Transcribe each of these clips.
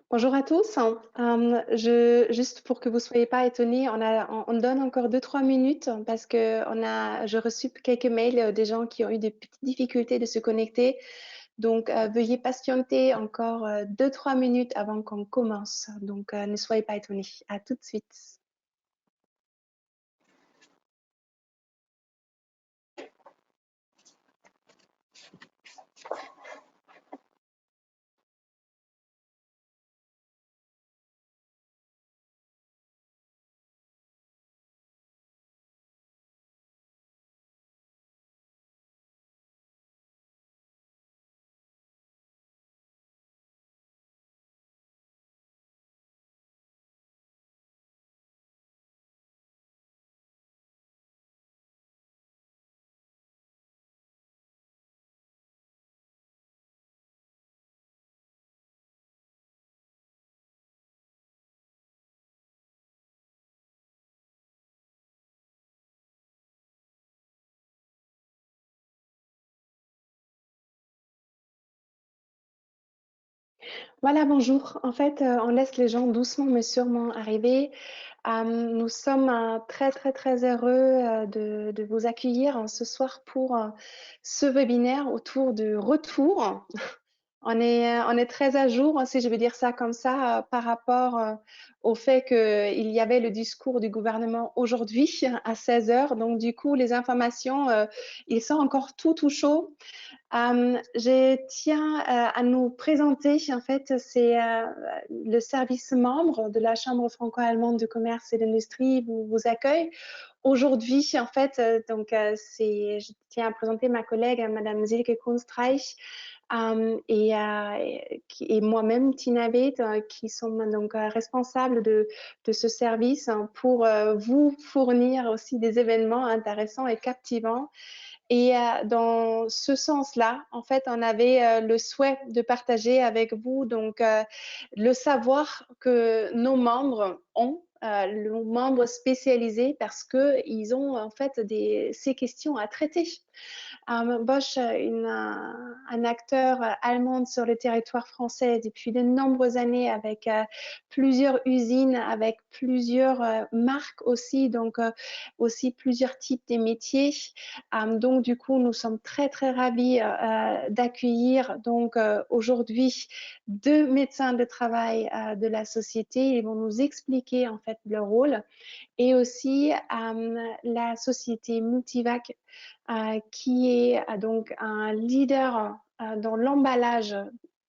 Bonjour à tous. Juste pour que vous soyez pas étonnés, on donne encore 2-3 minutes parce que j'ai reçu quelques mails des gens qui ont eu des petites difficultés de se connecter. Donc, veuillez patienter encore 2-3 minutes avant qu'on commence. Donc, ne soyez pas étonnés. À tout de suite. Voilà, bonjour. En fait, on laisse les gens doucement mais sûrement arriver. Nous sommes très, très, très heureux de vous accueillir ce soir pour ce webinaire autour du retour. On est très à jour, si je veux dire ça comme ça, par rapport au fait qu'il y avait le discours du gouvernement aujourd'hui à 16 heures. Donc, du coup, les informations, ils sont encore tout chaud. Je tiens à nous présenter, en fait, c'est le service membre de la Chambre franco-allemande de commerce et d'industrie vous accueille. Aujourd'hui, en fait, je tiens à présenter ma collègue, Madame Silke Kunstreich, et moi-même, Tina Beth, qui sommes donc responsables de ce service pour vous fournir aussi des événements intéressants et captivants. Et dans ce sens-là, en fait, on avait le souhait de partager avec vous donc le savoir que nos membres ont, nos membres spécialisés, parce qu'ils ont en fait ces questions à traiter. Bosch, un acteur allemand sur le territoire français depuis de nombreuses années, avec plusieurs usines, avec plusieurs marques aussi, donc aussi plusieurs types de métiers. Donc du coup, nous sommes très très ravis d'accueillir donc aujourd'hui 2 médecins de travail de la société. Ils vont nous expliquer en fait leur rôle, et aussi la société Multivac, qui est donc un leader dans l'emballage,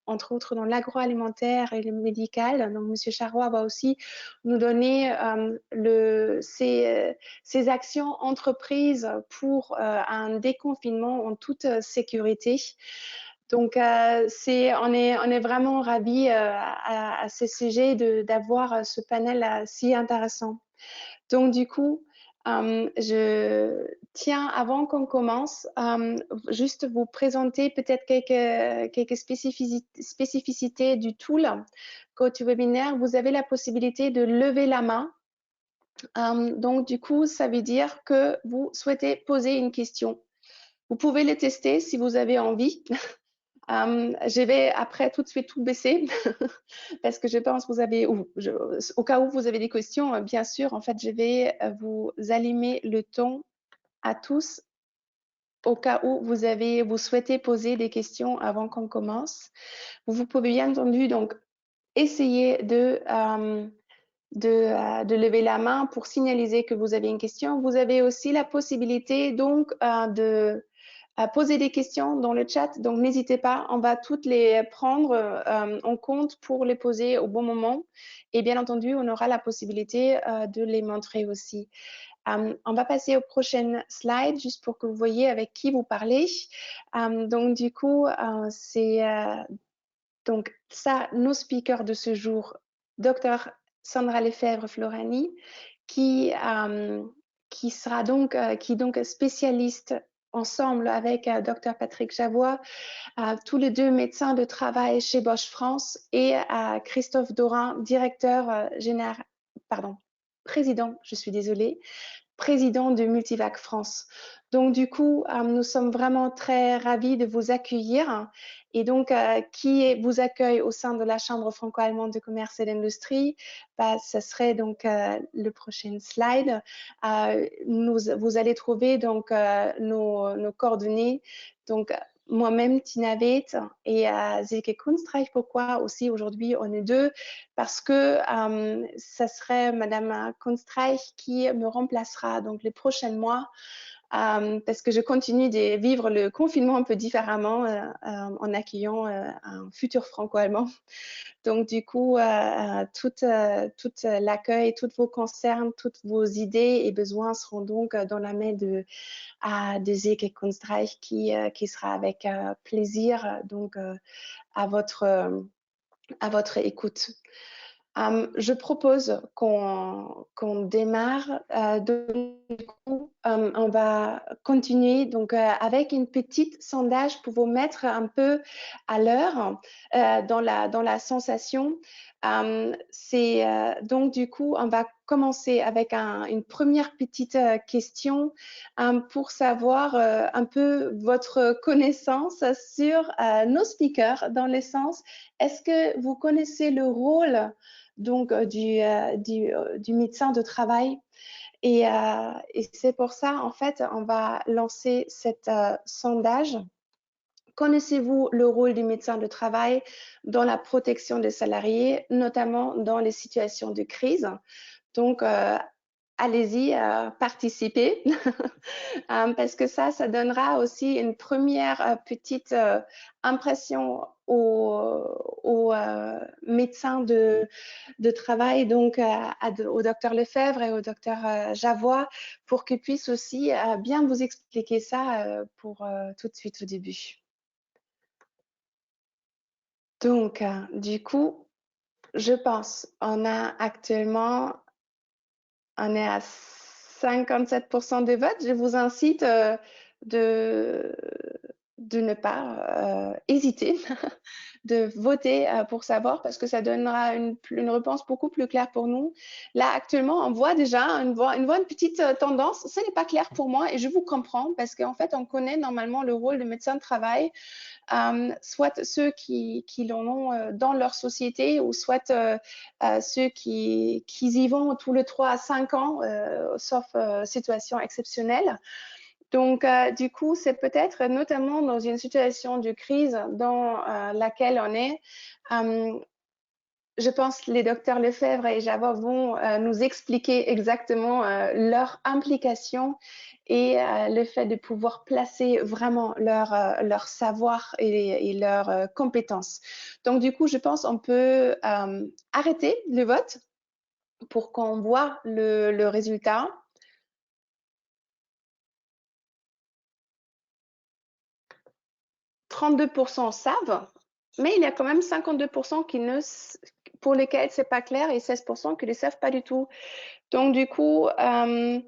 entre autres dans l'agroalimentaire et le médical. Donc, Monsieur Charrois va aussi nous donner ses actions entreprises pour un déconfinement en toute sécurité. Donc, on est vraiment ravis à ce sujet d'avoir ce panel si intéressant. Donc, du coup, je tiens, avant qu'on commence, juste vous présenter peut-être quelques spécificités du tool GoToWebinar. Vous avez la possibilité de lever la main. Donc, du coup, ça veut dire que vous souhaitez poser une question. Vous pouvez le tester si vous avez envie. Je vais après tout de suite tout baisser parce que je pense que vous avez, au cas où vous avez des questions, bien sûr, en fait, je vais vous allumer le ton à tous au cas où vous souhaitez poser des questions avant qu'on commence. Vous pouvez bien entendu donc essayer de lever la main pour signaliser que vous avez une question. Vous avez aussi la possibilité donc de poser des questions dans le chat, donc n'hésitez pas, on va toutes les prendre en compte pour les poser au bon moment, et bien entendu, on aura la possibilité de les montrer aussi. On va passer aux prochaines slides, juste pour que vous voyez avec qui vous parlez. Donc du coup, c'est donc ça, nos speakers de ce jour, Dr Sandra Lefebvre-Florani, qui sera donc, qui donc est spécialiste ensemble avec Dr Patrick Javois, tous les deux médecins de travail chez Bosch France, et Christophe Dorin, directeur général, pardon, président, je suis désolée, président de Multivac France. Donc, du coup, nous sommes vraiment très ravis de vous accueillir. Et donc, qui vous accueille au sein de la Chambre franco-allemande de commerce et d'industrie? Ce serait donc le prochain slide. Vous allez trouver donc nos coordonnées. Donc, moi-même, Tina Veit et Silke Kunstreich. Pourquoi aussi aujourd'hui on est deux? Parce que ça serait Madame Kunstreich qui me remplacera donc les prochains mois. Parce que je continue de vivre le confinement un peu différemment en accueillant un futur franco-allemand. Donc, du coup, tout l'accueil, tous vos concerns, toutes vos idées et besoins seront donc dans la main de Silke Kunstreich qui sera avec plaisir donc à votre écoute. Je propose qu'on démarre. Du coup, on va continuer donc avec une petite sondage pour vous mettre un peu à l'heure dans la sensation. Donc du coup, on va commencer avec une première petite question pour savoir un peu votre connaissance sur nos speakers, dans le sens, est-ce que vous connaissez le rôle donc du médecin de travail? Et c'est pour ça, en fait, on va lancer cet sondage. Connaissez-vous le rôle du médecin de travail dans la protection des salariés, notamment dans les situations de crise? Donc, allez-y, participez, parce que ça donnera aussi une première petite impression aux médecins de travail, donc au docteur Lefebvre et au docteur Javois, pour qu'ils puissent aussi bien vous expliquer ça pour tout de suite au début. Donc, du coup, je pense, on est à 57% des votes. Je vous incite de ne pas hésiter, de voter pour savoir, parce que ça donnera une réponse beaucoup plus claire pour nous. Là, actuellement, on voit déjà une petite tendance. Ce n'est pas clair pour moi et je vous comprends, parce qu'en fait, on connaît normalement le rôle de médecin de travail. Soit ceux qui l'en ont dans leur société, ou soit ceux qui y vont tous les 3 à 5 ans, sauf situation exceptionnelle. Donc, du coup, c'est peut-être notamment dans une situation de crise dans laquelle on est. Je pense que les docteurs Lefebvre et Javois vont nous expliquer exactement leur implication et le fait de pouvoir placer vraiment leur savoir et leurs compétences. Donc, du coup, je pense qu'on peut arrêter le vote pour qu'on voit le résultat. « 32% savent, mais il y a quand même 52% pour lesquels c'est pas clair et 16% qui ne le savent pas du tout. Donc, du coup, en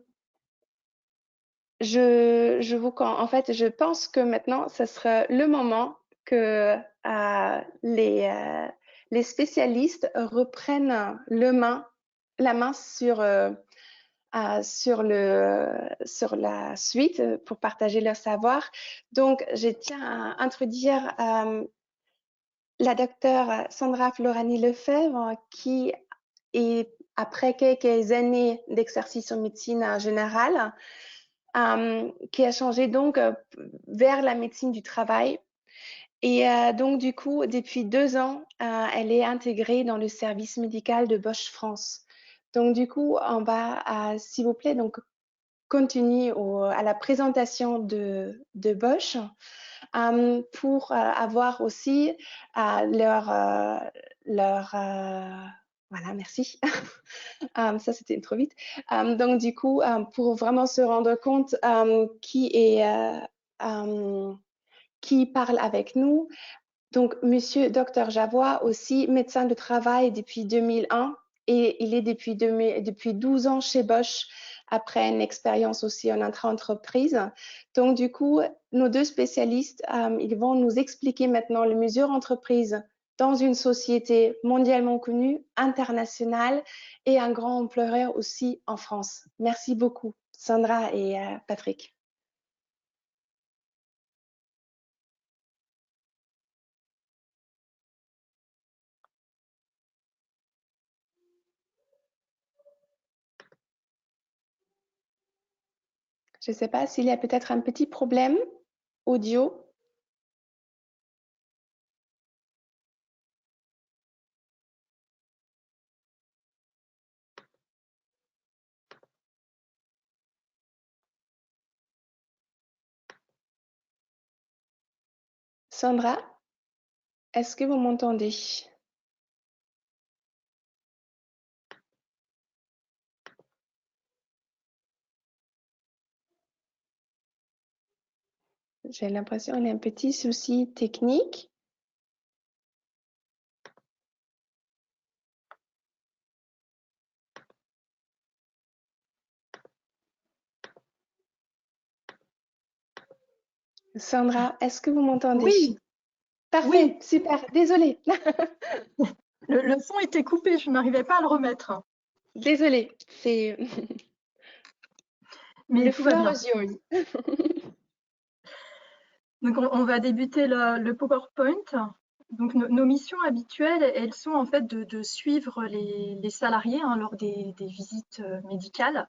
fait, je pense que maintenant, ce sera le moment que les spécialistes reprennent la main sur la suite pour partager leur savoir. Donc, je tiens à introduire la docteure Sandra Florani Lefebvre, qui est, après quelques années d'exercice en médecine générale, qui a changé donc vers la médecine du travail. Et donc, du coup, depuis 2 ans, elle est intégrée dans le service médical de Bosch France. Donc, du coup, on va, s'il vous plaît, donc, continuer à la présentation de Bosch pour avoir aussi voilà, merci. Ça, c'était trop vite. Donc, du coup, pour vraiment se rendre compte qui parle avec nous. Donc, Monsieur Dr Javois, aussi médecin de travail depuis 2001, et il est depuis 12 ans chez Bosch, après une expérience aussi en intra-entreprise. Donc, du coup, nos deux spécialistes, ils vont nous expliquer maintenant les mesures entreprises dans une société mondialement connue, internationale et un grand employeur aussi en France. Merci beaucoup, Sandra et Patrick. Je ne sais pas s'il y a peut-être un petit problème audio. Sandra, est-ce que vous m'entendez? J'ai l'impression qu'il y a un petit souci technique. Sandra, est-ce que vous m'entendez? Oui. Parfait, Oui. super, désolée. Le son était coupé, je n'arrivais pas à le remettre. Désolée, c'est... Mais le tout va floor bien. is yours. Donc, on va débuter le PowerPoint. Donc, nos missions habituelles, elles sont en fait de suivre les salariés lors des visites médicales,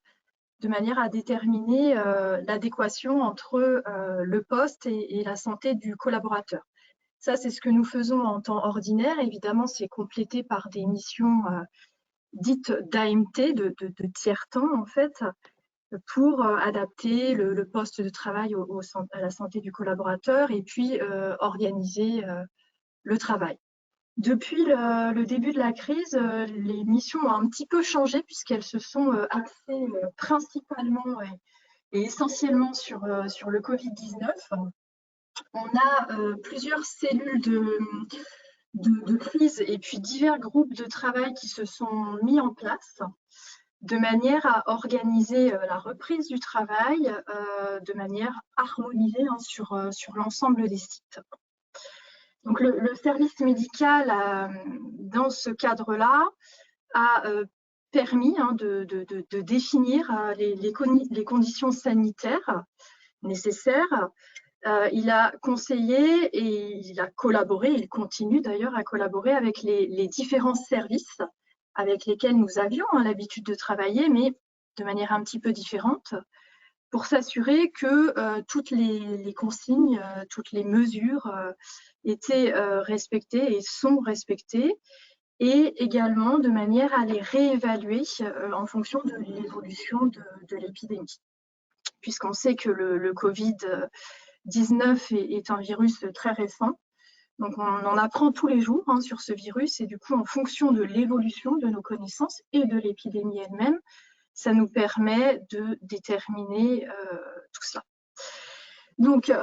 de manière à déterminer l'adéquation entre le poste et la santé du collaborateur. Ça, c'est ce que nous faisons en temps ordinaire. Évidemment, c'est complété par des missions dites d'AMT, de tiers-temps en fait, pour adapter le poste de travail à la santé du collaborateur et puis organiser le travail. Depuis le début de la crise, les missions ont un petit peu changé puisqu'elles se sont axées principalement et essentiellement sur le Covid-19. On a plusieurs cellules de crise et puis divers groupes de travail qui se sont mis en place de manière à organiser la reprise du travail de manière harmonisée sur l'ensemble des sites. Donc le service médical, dans ce cadre-là, a permis de définir les conditions sanitaires nécessaires. Il a conseillé et il a collaboré, il continue d'ailleurs à collaborer avec les différents services avec lesquels nous avions l'habitude de travailler, mais de manière un petit peu différente, pour s'assurer que toutes les consignes, toutes les mesures étaient respectées et sont respectées, et également de manière à les réévaluer en fonction de l'évolution de l'épidémie. Puisqu'on sait que le Covid-19 est un virus très récent, donc on en apprend tous les jours sur ce virus et du coup, en fonction de l'évolution de nos connaissances et de l'épidémie elle-même, ça nous permet de déterminer tout cela. Donc,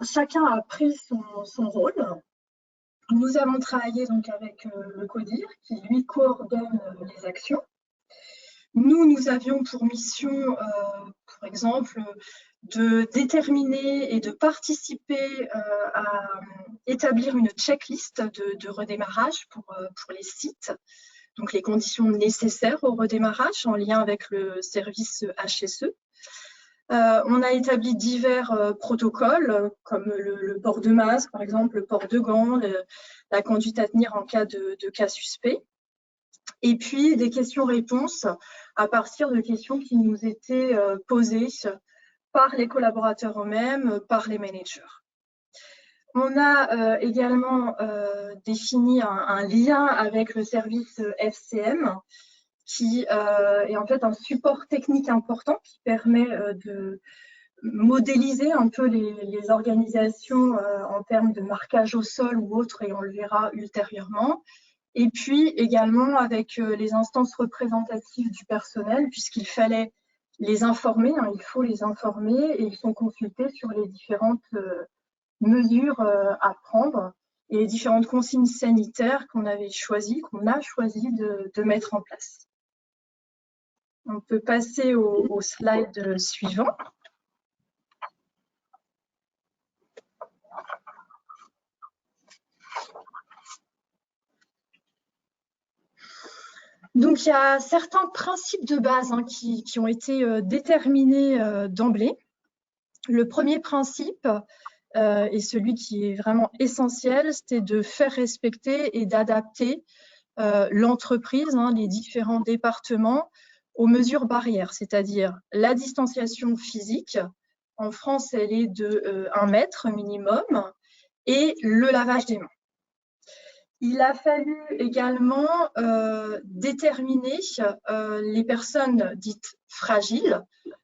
chacun a pris son rôle. Nous avons travaillé donc avec le CODIR qui lui coordonne les actions. Nous avions pour mission, par exemple, de déterminer et de participer à établir une checklist de redémarrage pour les sites, donc les conditions nécessaires au redémarrage en lien avec le service HSE. On a établi divers protocoles comme le port de masque, par exemple, le port de gants, la conduite à tenir en cas de cas suspect. Et puis des questions-réponses à partir de questions qui nous étaient posées par les collaborateurs eux-mêmes, par les managers. On a également défini un lien avec le service FCM qui est en fait un support technique important qui permet de modéliser un peu les organisations en termes de marquage au sol ou autre, et on le verra ultérieurement. Et puis également avec les instances représentatives du personnel, puisqu'il fallait les informer, il faut les informer, et ils sont consultés sur les différentes mesures à prendre et les différentes consignes sanitaires qu'on a choisi de mettre en place. On peut passer au slide suivant. Donc, il y a certains principes de base qui ont été déterminés d'emblée. Le premier principe, et celui qui est vraiment essentiel, c'est de faire respecter et d'adapter l'entreprise, les différents départements, aux mesures barrières, c'est-à-dire la distanciation physique. En France, elle est de 1 mètre minimum, et le lavage des mains. Il a fallu également déterminer les personnes dites fragiles,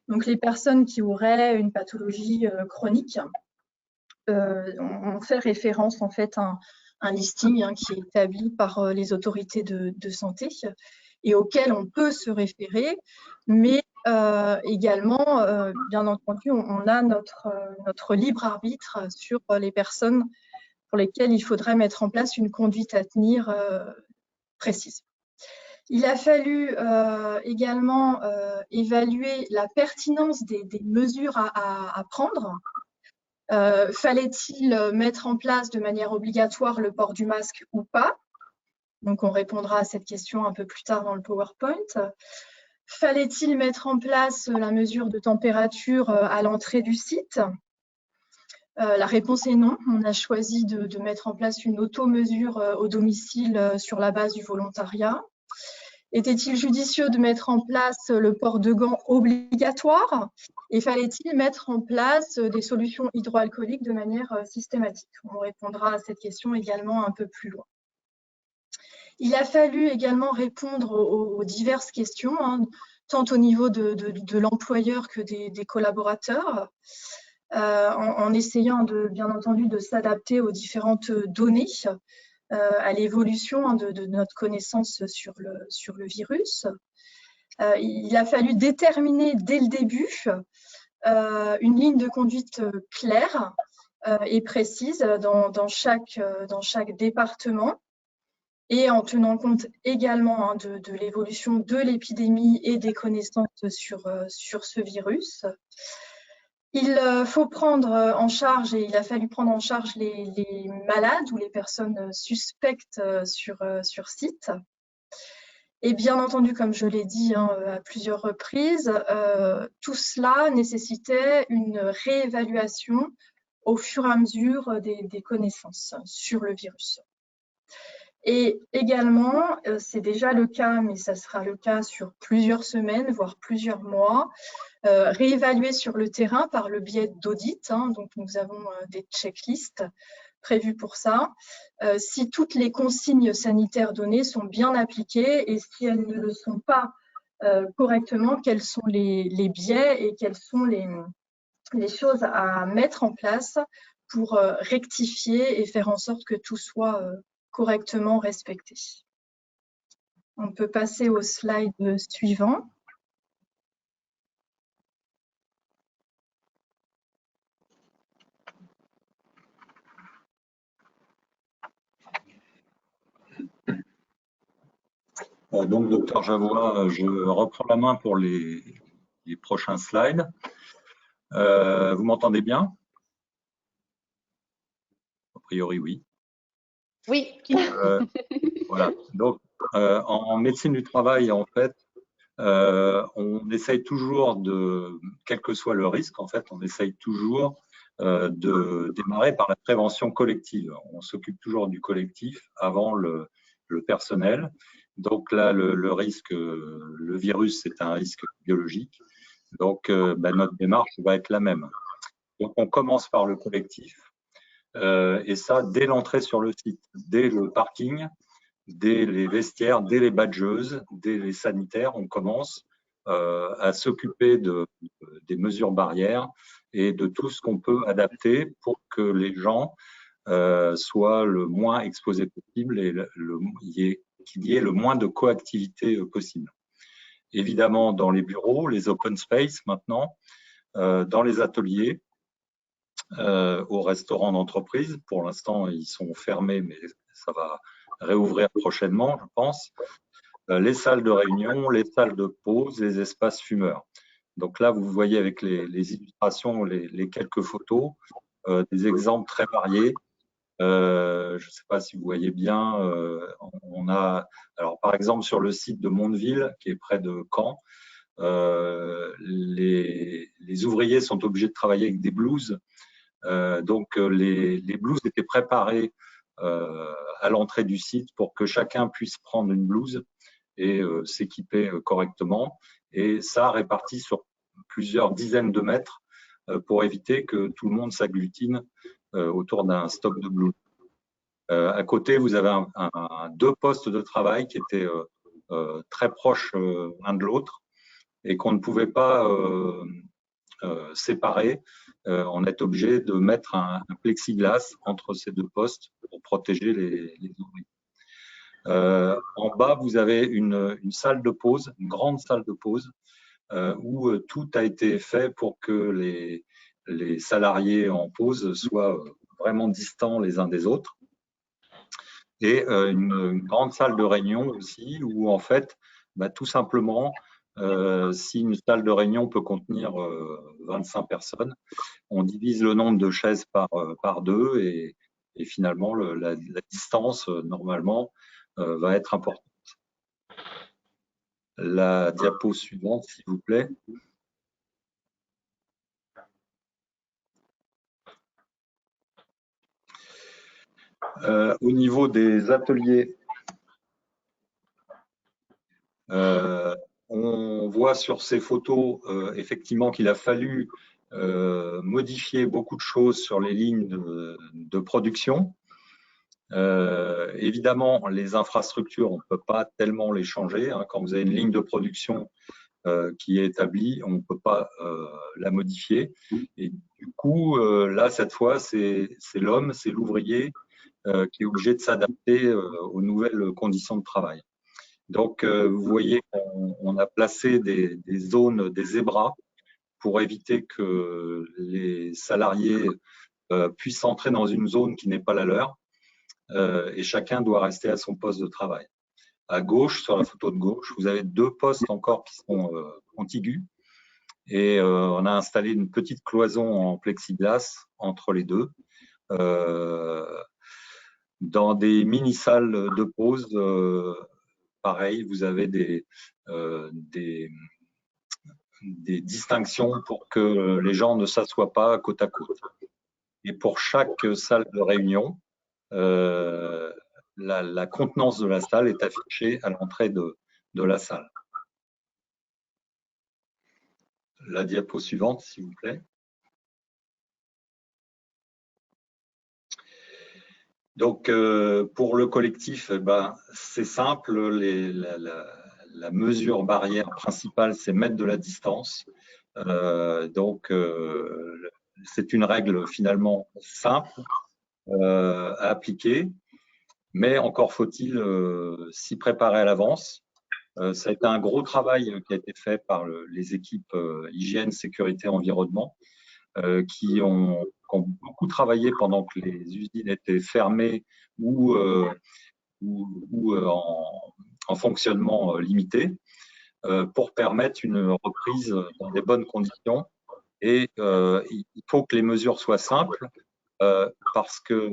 donc les personnes qui auraient une pathologie chronique. On fait référence en fait à un listing qui est établi par les autorités de santé et auquel on peut se référer, mais également, bien entendu, on a notre libre arbitre sur les personnes pour lesquelles il faudrait mettre en place une conduite à tenir précise. Il a fallu également évaluer la pertinence des mesures à prendre. Fallait-il mettre en place de manière obligatoire le port du masque ou pas? Donc, on répondra à cette question un peu plus tard dans le PowerPoint. Fallait-il mettre en place la mesure de température à l'entrée du site? La réponse est non. On a choisi de mettre en place une auto-mesure au domicile sur la base du volontariat. Était-il judicieux de mettre en place le port de gants obligatoire? Et fallait-il mettre en place des solutions hydroalcooliques de manière systématique? On répondra à cette question également un peu plus loin. Il a fallu également répondre aux diverses questions, tant au niveau de l'employeur que des collaborateurs, en essayant bien entendu de s'adapter aux différentes données, à l'évolution de notre connaissance sur le virus. Il a fallu déterminer dès le début une ligne de conduite claire et précise dans chaque département, et en tenant compte également de l'évolution de l'épidémie et des connaissances sur ce virus. Il faut prendre en charge, et il a fallu prendre en charge les malades ou les personnes suspectes sur site. Et bien entendu, comme je l'ai dit à plusieurs reprises, tout cela nécessitait une réévaluation au fur et à mesure des connaissances sur le virus. Et également, c'est déjà le cas, mais ça sera le cas sur plusieurs semaines, voire plusieurs mois, réévaluer sur le terrain par le biais d'audits. Donc, nous avons des checklists prévues pour ça. Si toutes les consignes sanitaires données sont bien appliquées, et si elles ne le sont pas correctement, quels sont les biais et quelles sont les choses à mettre en place pour rectifier et faire en sorte que tout soit correctement respecté. On peut passer au slide suivant. Donc, docteur Javois, je reprends la main pour les prochains slides. Vous m'entendez bien? A priori, oui. Oui. Voilà. Donc, en médecine du travail, en fait, on essaye toujours quel que soit le risque, en fait, on essaye toujours de démarrer par la prévention collective. On s'occupe toujours du collectif avant le personnel. Donc là, le risque, le virus, c'est un risque biologique. Donc, notre démarche va être la même. Donc, on commence par le collectif. Et ça, dès l'entrée sur le site, dès le parking, dès les vestiaires, dès les badgeuses, dès les sanitaires, on commence à s'occuper des mesures barrières et de tout ce qu'on peut adapter pour que les gens soient le moins exposés possible et qu'il y ait le moins de coactivité possible. Évidemment, dans les bureaux, les open space maintenant, dans les ateliers, aux restaurants d'entreprise. Pour l'instant, ils sont fermés, mais ça va réouvrir prochainement, je pense. Les salles de réunion, les salles de pause, les espaces fumeurs. Donc là, vous voyez avec les illustrations, les quelques photos, des exemples très variés je ne sais pas si vous voyez bien, on a, alors par exemple sur le site de Mondeville, qui est près de Caen, les ouvriers sont obligés de travailler avec des blouses. Donc les blouses étaient préparées à l'entrée du site pour que chacun puisse prendre une blouse et s'équiper correctement. Et ça réparti sur plusieurs dizaines de mètres pour éviter que tout le monde s'agglutine autour d'un stock de blouses. À côté, vous avez deux postes de travail qui étaient très proches l'un de l'autre et qu'on ne pouvait pas séparer. On est obligé de mettre un plexiglas entre ces deux postes pour protéger les ouvriers. En bas, vous avez une salle de pause, une grande salle de pause, où tout a été fait pour que les salariés en pause soient vraiment distants les uns des autres. Et une grande salle de réunion aussi, où en fait, tout simplement, si une salle de réunion peut contenir 25 personnes, on divise le nombre de chaises par deux et finalement, la distance, normalement, va être importante. La diapo suivante, s'il vous plaît. Au niveau des ateliers, on voit sur ces photos effectivement qu'il a fallu modifier beaucoup de choses sur les lignes de production. Évidemment, les infrastructures, on ne peut pas tellement les changer. Hein. Quand vous avez une ligne de production qui est établie, on ne peut pas la modifier. Et du coup, là, cette fois, c'est l'homme, c'est l'ouvrier qui est obligé de s'adapter aux nouvelles conditions de travail. Donc, vous voyez qu'on a placé des zones, des zébras, pour éviter que les salariés puissent entrer dans une zone qui n'est pas la leur, et chacun doit rester à son poste de travail. À gauche, sur la photo de gauche, vous avez deux postes encore qui sont contigus, et on a installé une petite cloison en plexiglas entre les deux. Dans des mini-salles de pause, pareil, vous avez des distinctions pour que les gens ne s'assoient pas côte à côte. Et pour chaque salle de réunion, la contenance de la salle est affichée à l'entrée de la salle. La diapo suivante, s'il vous plaît. Donc, pour le collectif, c'est simple. La mesure barrière principale, c'est mettre de la distance. Donc, c'est une règle finalement simple à appliquer, mais encore faut-il s'y préparer à l'avance. Ça a été un gros travail qui a été fait par les équipes hygiène, sécurité, environnement, qui ont beaucoup travaillé pendant que les usines étaient fermées ou en fonctionnement limité, pour permettre une reprise dans des bonnes conditions. Et il faut que les mesures soient simples, parce que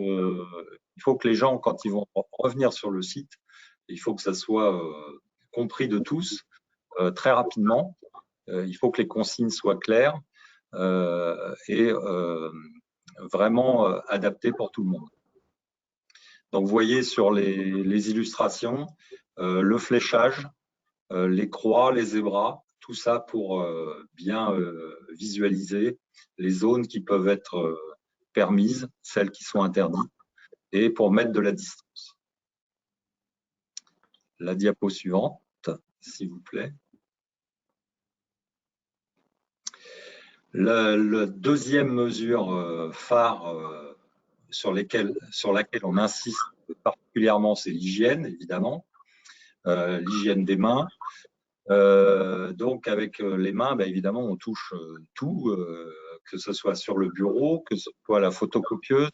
il faut que les gens, quand ils vont revenir sur le site, il faut que ça soit compris de tous très rapidement. Il faut que les consignes soient claires et vraiment adaptées pour tout le monde. Donc, vous voyez sur les illustrations, le fléchage, les croix, les zébras, tout ça pour bien visualiser les zones qui peuvent être permises, celles qui sont interdites, et pour mettre de la distance. La diapo suivante, s'il vous plaît. La deuxième mesure phare sur laquelle on insiste particulièrement, c'est l'hygiène, évidemment, l'hygiène des mains. Donc, avec les mains, évidemment, on touche tout, que ce soit sur le bureau, que ce soit la photocopieuse,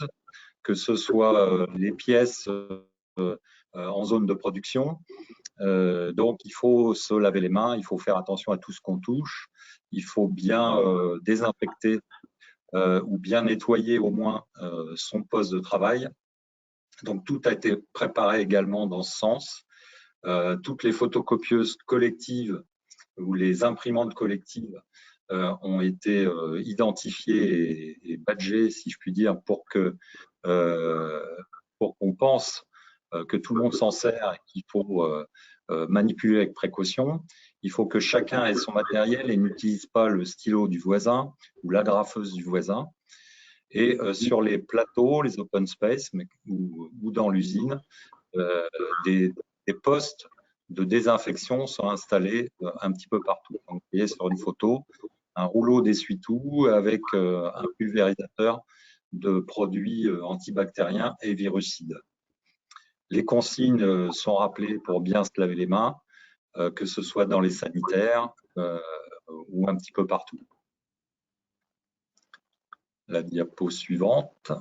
que ce soit les pièces en zone de production. Donc, il faut se laver les mains, il faut faire attention à tout ce qu'on touche, il faut bien désinfecter ou bien nettoyer au moins son poste de travail. Donc, tout a été préparé également dans ce sens. Toutes les photocopieuses collectives ou les imprimantes collectives ont été identifiées et badgées, si je puis dire, pour qu'on pense que tout le monde s'en sert et qu'il faut manipuler avec précaution. Il faut que chacun ait son matériel et n'utilise pas le stylo du voisin ou l'agrafeuse du voisin. Et sur les plateaux, les open space ou dans l'usine, des postes de désinfection sont installés un petit peu partout. Donc, vous voyez sur une photo, un rouleau d'essuie-tout avec un pulvérisateur de produits antibactériens et virucides. Les consignes sont rappelées pour bien se laver les mains, que ce soit dans les sanitaires ou un petit peu partout. La diapo suivante.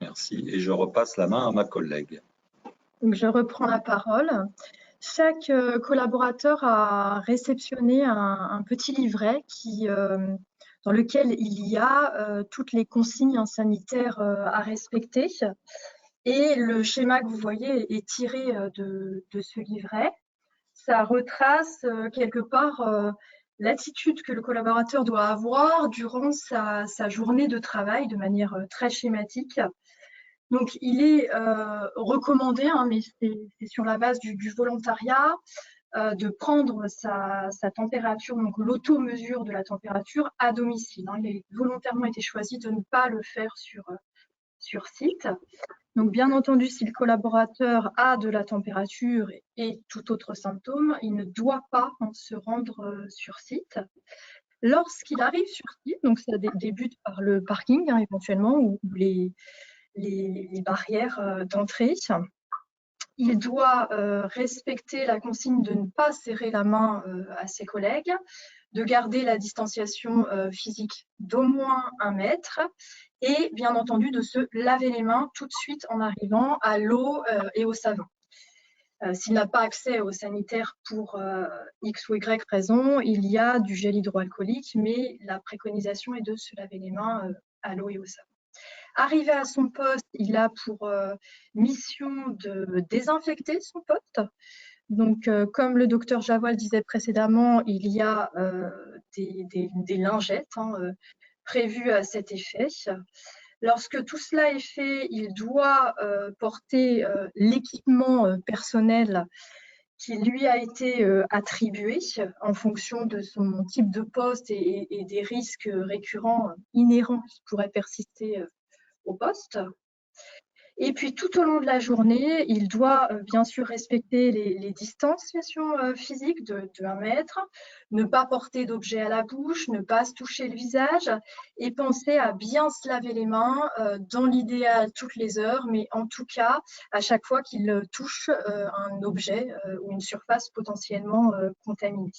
Merci. Et je repasse la main à ma collègue. Donc, je reprends la parole. Chaque collaborateur a réceptionné un petit livret dans lequel il y a toutes les consignes sanitaires à respecter. Et le schéma que vous voyez est tiré de ce livret. Ça retrace quelque part l'attitude que le collaborateur doit avoir durant sa journée de travail de manière très schématique. Donc, il est recommandé, mais c'est sur la base du volontariat, de prendre sa température, donc l'auto-mesure de la température à domicile. Il a volontairement été choisi de ne pas le faire sur site. Donc, bien entendu, si le collaborateur a de la température et tout autre symptôme, il ne doit pas se rendre sur site. Lorsqu'il arrive sur site, donc ça débute par le parking éventuellement, ou les barrières d'entrée, il doit respecter la consigne de ne pas serrer la main à ses collègues, de garder la distanciation physique d'au moins 1 mètre et bien entendu de se laver les mains tout de suite en arrivant à l'eau et au savon. S'il n'a pas accès au sanitaire pour X ou Y raison, il y a du gel hydroalcoolique, mais la préconisation est de se laver les mains à l'eau et au savon. Arrivé à son poste, il a pour mission de désinfecter son poste. Donc, comme le docteur Javois disait précédemment, il y a des lingettes prévues à cet effet. Lorsque tout cela est fait, il doit porter l'équipement personnel qui lui a été attribué en fonction de son type de poste et des risques récurrents inhérents qui pourraient persister au poste. Et puis, tout au long de la journée, il doit bien sûr respecter les distanciations physiques de 1 mètre, ne pas porter d'objets à la bouche, ne pas se toucher le visage et penser à bien se laver les mains, dans l'idéal toutes les heures, mais en tout cas, à chaque fois qu'il touche un objet ou une surface potentiellement contaminée.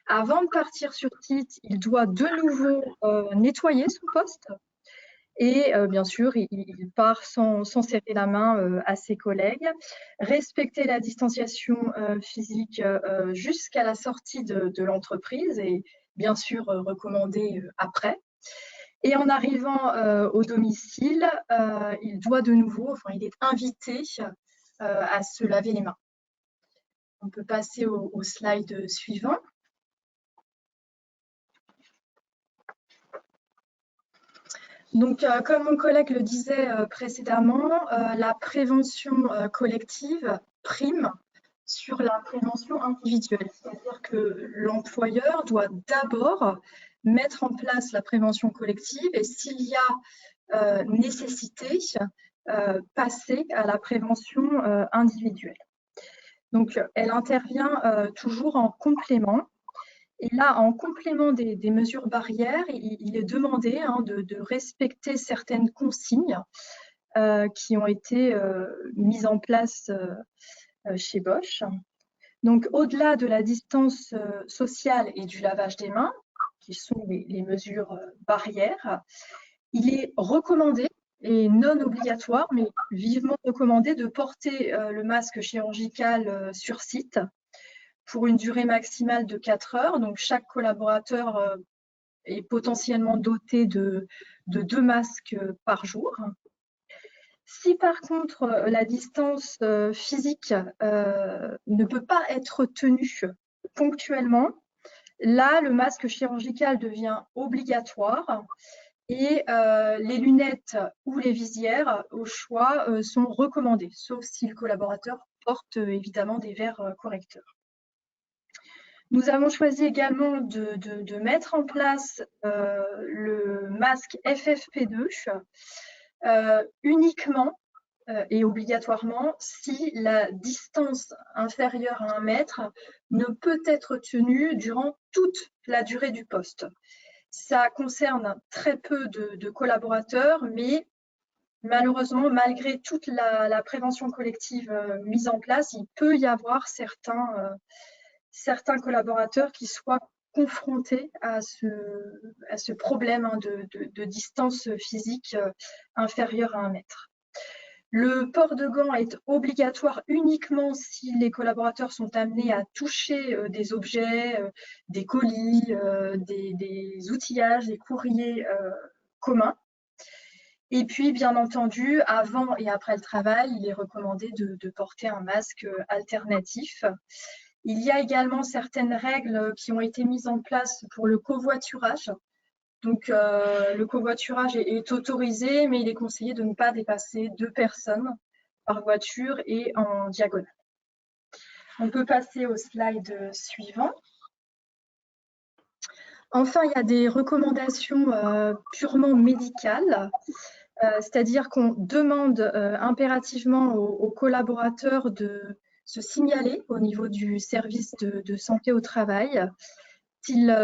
Avant de partir sur site, il doit de nouveau nettoyer son poste. Et bien sûr, il part sans serrer la main à ses collègues, respecter la distanciation physique jusqu'à la sortie de l'entreprise et bien sûr recommander après. Et en arrivant au domicile, il doit de nouveau, il est invité à se laver les mains. On peut passer au slide suivant. Donc, comme mon collègue le disait précédemment, la prévention collective prime sur la prévention individuelle. C'est-à-dire que l'employeur doit d'abord mettre en place la prévention collective et s'il y a nécessité, passer à la prévention individuelle. Donc, elle intervient toujours en complément. Et là, en complément des mesures barrières, il est demandé de respecter certaines consignes qui ont été mises en place chez Bosch. Donc, au-delà de la distance sociale et du lavage des mains, qui sont les mesures barrières, il est recommandé et non obligatoire, mais vivement recommandé de porter le masque chirurgical sur site pour une durée maximale de 4 heures. Donc, chaque collaborateur est potentiellement doté de 2 masques par jour. Si par contre la distance physique ne peut pas être tenue ponctuellement, là, le masque chirurgical devient obligatoire et les lunettes ou les visières, au choix, sont recommandées, sauf si le collaborateur porte évidemment des verres correcteurs. Nous avons choisi également de mettre en place le masque FFP2 uniquement et obligatoirement si la distance inférieure à 1 mètre ne peut être tenue durant toute la durée du poste. Ça concerne très peu de collaborateurs, mais malheureusement, malgré toute la prévention collective mise en place, il peut y avoir certains collaborateurs qui soient confrontés à ce problème de distance physique inférieure à 1 mètre. Le port de gants est obligatoire uniquement si les collaborateurs sont amenés à toucher des objets, des colis, des outillages, des courriers communs. Et puis, bien entendu, avant et après le travail, il est recommandé de porter un masque alternatif. Il y a également certaines règles qui ont été mises en place pour le covoiturage. Donc, le covoiturage est autorisé, mais il est conseillé de ne pas dépasser 2 personnes par voiture et en diagonale. On peut passer au slide suivant. Enfin, il y a des recommandations purement médicales, c'est-à-dire qu'on demande impérativement aux collaborateurs de se signaler au niveau du service de santé au travail s'ils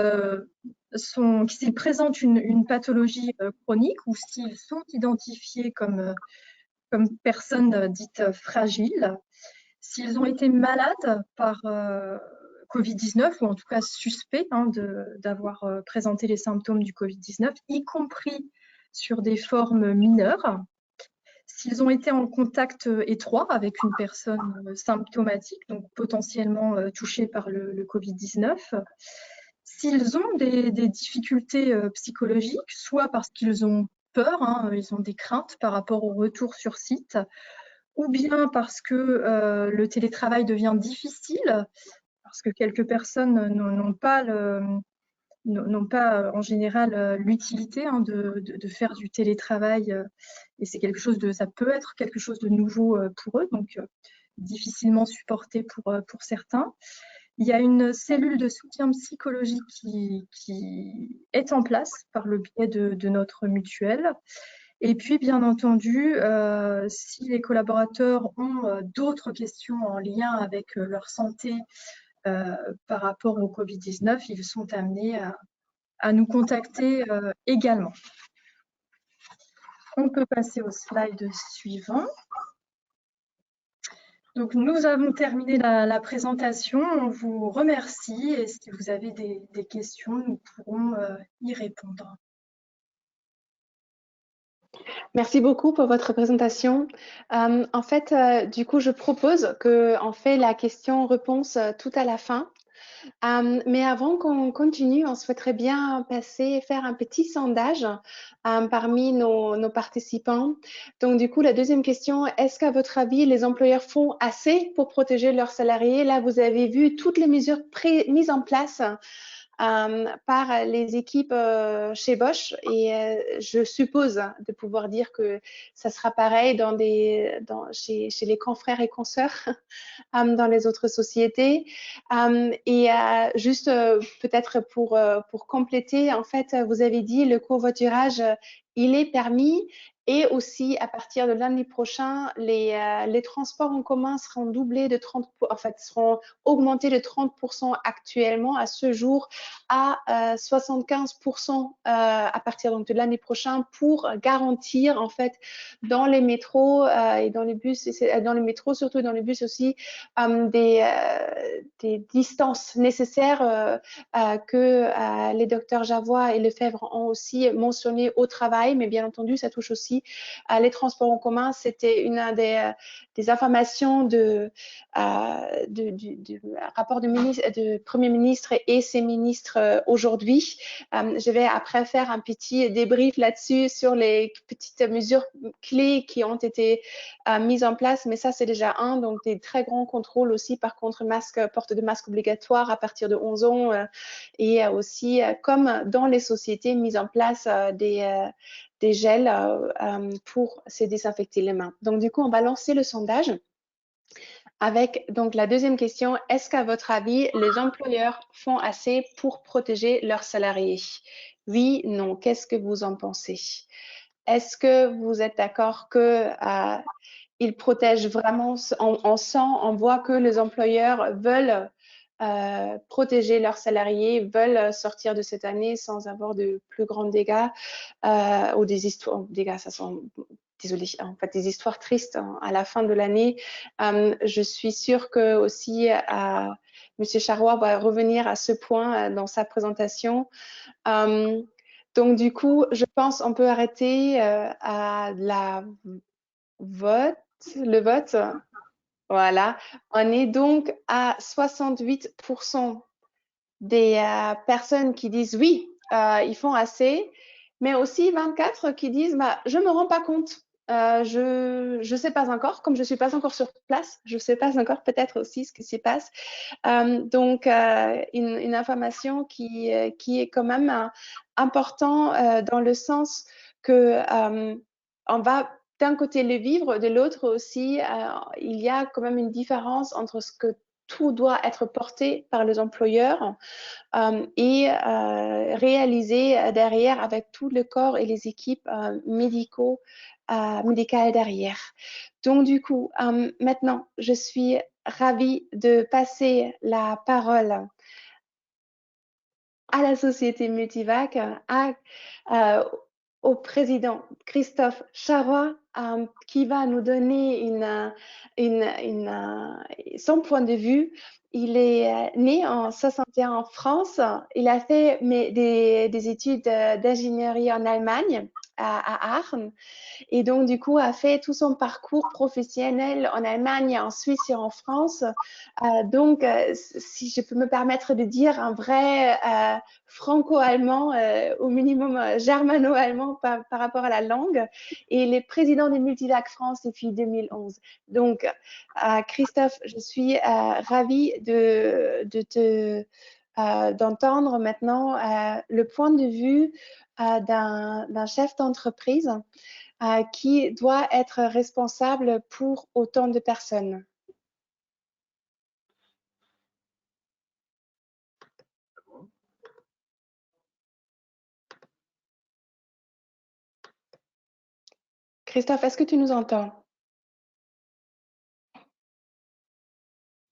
présentent une pathologie chronique ou s'ils sont identifiés comme personnes dites fragiles, s'ils ont été malades par Covid-19 ou en tout cas suspects d'avoir présenté les symptômes du Covid-19, y compris sur des formes mineures, s'ils ont été en contact étroit avec une personne symptomatique, donc potentiellement touchée par le Covid-19, s'ils ont des difficultés psychologiques, soit parce qu'ils ont peur, ils ont des craintes par rapport au retour sur site, ou bien parce que le télétravail devient difficile, parce que quelques personnes n'ont pas en général l'utilité de faire du télétravail, et ça peut être quelque chose de nouveau pour eux, donc difficilement supporté pour certains. Il y a une cellule de soutien psychologique qui est en place par le biais de notre mutuelle. Et puis, bien entendu, si les collaborateurs ont d'autres questions en lien avec leur santé par rapport au Covid-19, ils sont amenés à nous contacter également. On peut passer au slide suivant. Donc, nous avons terminé la présentation. On vous remercie et si vous avez des questions, nous pourrons y répondre. Merci beaucoup pour votre présentation. En fait, du coup, je propose qu'on fait la question-réponse tout à la fin. Mais avant qu'on continue, on souhaiterait bien faire un petit sondage parmi nos participants. Donc, du coup, la deuxième question, est-ce qu'à votre avis, les employeurs font assez pour protéger leurs salariés? Là, vous avez vu toutes les mesures mises en place par les équipes chez Bosch et je suppose de pouvoir dire que ça sera pareil chez les confrères et consoeurs dans les autres sociétés. Juste peut-être pour compléter, en fait, vous avez dit le covoiturage, il est permis. Et aussi, à partir de lundi prochain, les transports en commun seront seront augmentés de 30% actuellement à ce jour à 75% à partir donc de l'année prochaine pour garantir en fait dans les métros et dans les bus, dans les métros surtout dans les bus aussi des distances nécessaires que les docteurs Javois et Lefebvre ont aussi mentionné au travail, mais bien entendu ça touche aussi aussi. Les transports en commun, c'était une des informations du rapport de Premier ministre et ses ministres aujourd'hui. Je vais après faire un petit débrief là-dessus sur les petites mesures clés qui ont été mises en place, mais ça c'est déjà donc des très grands contrôles aussi, par contre, porte de masque obligatoire à partir de 11 ans et aussi, comme dans les sociétés, mise en place des gels pour se désinfecter les mains. Donc du coup, on va lancer le sondage avec donc la deuxième question, est-ce qu'à votre avis, les employeurs font assez pour protéger leurs salariés? Oui, non, qu'est-ce que vous en pensez? Est-ce que vous êtes d'accord que ils protègent vraiment, on voit que les employeurs veulent protéger leurs salariés, veulent sortir de cette année sans avoir de plus grands dégâts ou des histoires, dégâts, ça sont, désolé, en fait, des histoires tristes à la fin de l'année. Je suis sûre que aussi Monsieur Charrois va revenir à ce point dans sa présentation. Donc du coup, je pense on peut arrêter à le vote. Voilà. On est donc à 68% des personnes qui disent oui, ils font assez, mais aussi 24 qui disent bah, je me rends pas compte. Je sais pas encore, comme je suis pas encore sur place, je sais pas encore peut-être aussi ce qui s'y passe. Donc une information qui est quand même important dans le sens que on va d'un côté le vivre, de l'autre aussi, il y a quand même une différence entre ce que tout doit être porté par les employeurs et réalisé derrière avec tout le corps et les équipes médicales derrière. Donc du coup, maintenant, je suis ravie de passer la parole à la société Multivac, au président Christophe Charrois, qui va nous donner son point de vue. Il est né en 61 en France. Il a fait des études d'ingénierie en Allemagne, à Aachen. Et donc, du coup, a fait tout son parcours professionnel en Allemagne, en Suisse et en France. Donc, si je peux me permettre de dire, un vrai franco-allemand, au minimum germano-allemand par rapport à la langue. Et il est président de Multivac France depuis 2011. Donc, Christophe, je suis ravie d'entendre maintenant le point de vue d'un chef d'entreprise qui doit être responsable pour autant de personnes. Christophe, est-ce que tu nous entends?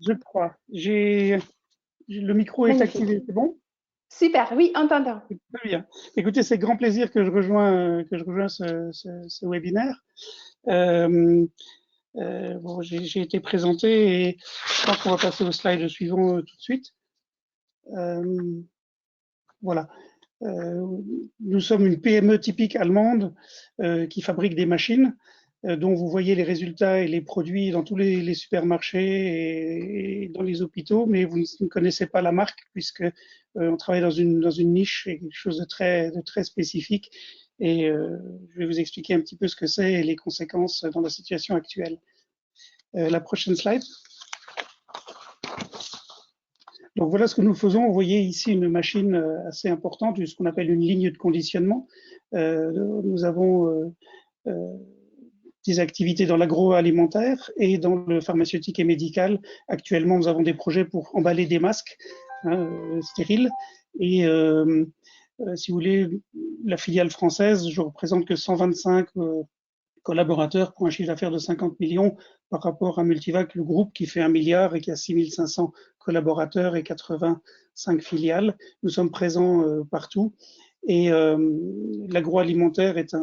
Je crois. Le micro est activé, c'est bon? Super, oui, on t'entend. Très bien. Écoutez, c'est grand plaisir que je rejoins ce webinaire. Bon, j'ai été présenté et je pense qu'on va passer au slide suivant tout de suite. Voilà. Nous sommes une PME typique allemande qui fabrique des machines dont vous voyez les résultats et les produits dans tous les supermarchés et dans les hôpitaux, mais vous ne connaissez pas la marque puisque on travaille dans une niche et quelque chose de très spécifique. Et je vais vous expliquer un petit peu ce que c'est et les conséquences dans la situation actuelle. La prochaine slide. Donc voilà ce que nous faisons. Vous voyez ici une machine assez importante, ce qu'on appelle une ligne de conditionnement. Nous avons des activités dans l'agroalimentaire et dans le pharmaceutique et médical. Actuellement, nous avons des projets pour emballer des masques stériles. Et si vous voulez, la filiale française, je représente que 125 collaborateurs pour un chiffre d'affaires de 50 millions par rapport à Multivac, le groupe qui fait 1 milliard et qui a 6500 collaborateurs et 85 filiales. Nous sommes présents partout. Et l'agroalimentaire est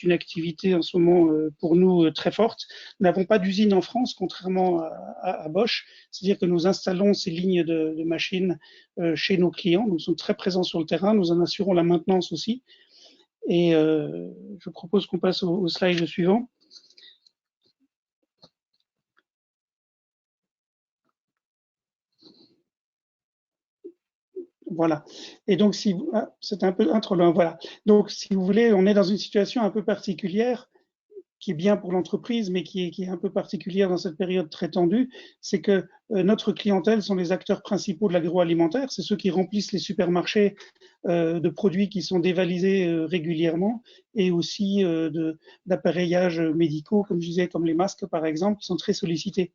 une activité en ce moment pour nous très forte. Nous n'avons pas d'usine en France, contrairement à Bosch. C'est-à-dire que nous installons ces lignes de machines chez nos clients. Nous sommes très présents sur le terrain. Nous en assurons la maintenance aussi. Et je propose qu'on passe au slide suivant. Voilà. Et donc, si vous, c'est un peu trop loin. Voilà. Donc, si vous voulez, on est dans une situation un peu particulière qui est bien pour l'entreprise, mais qui est un peu particulière dans cette période très tendue, c'est que notre clientèle sont les acteurs principaux de l'agroalimentaire, c'est ceux qui remplissent les supermarchés de produits qui sont dévalisés régulièrement, et aussi d'appareillages médicaux, comme je disais, comme les masques par exemple, qui sont très sollicités.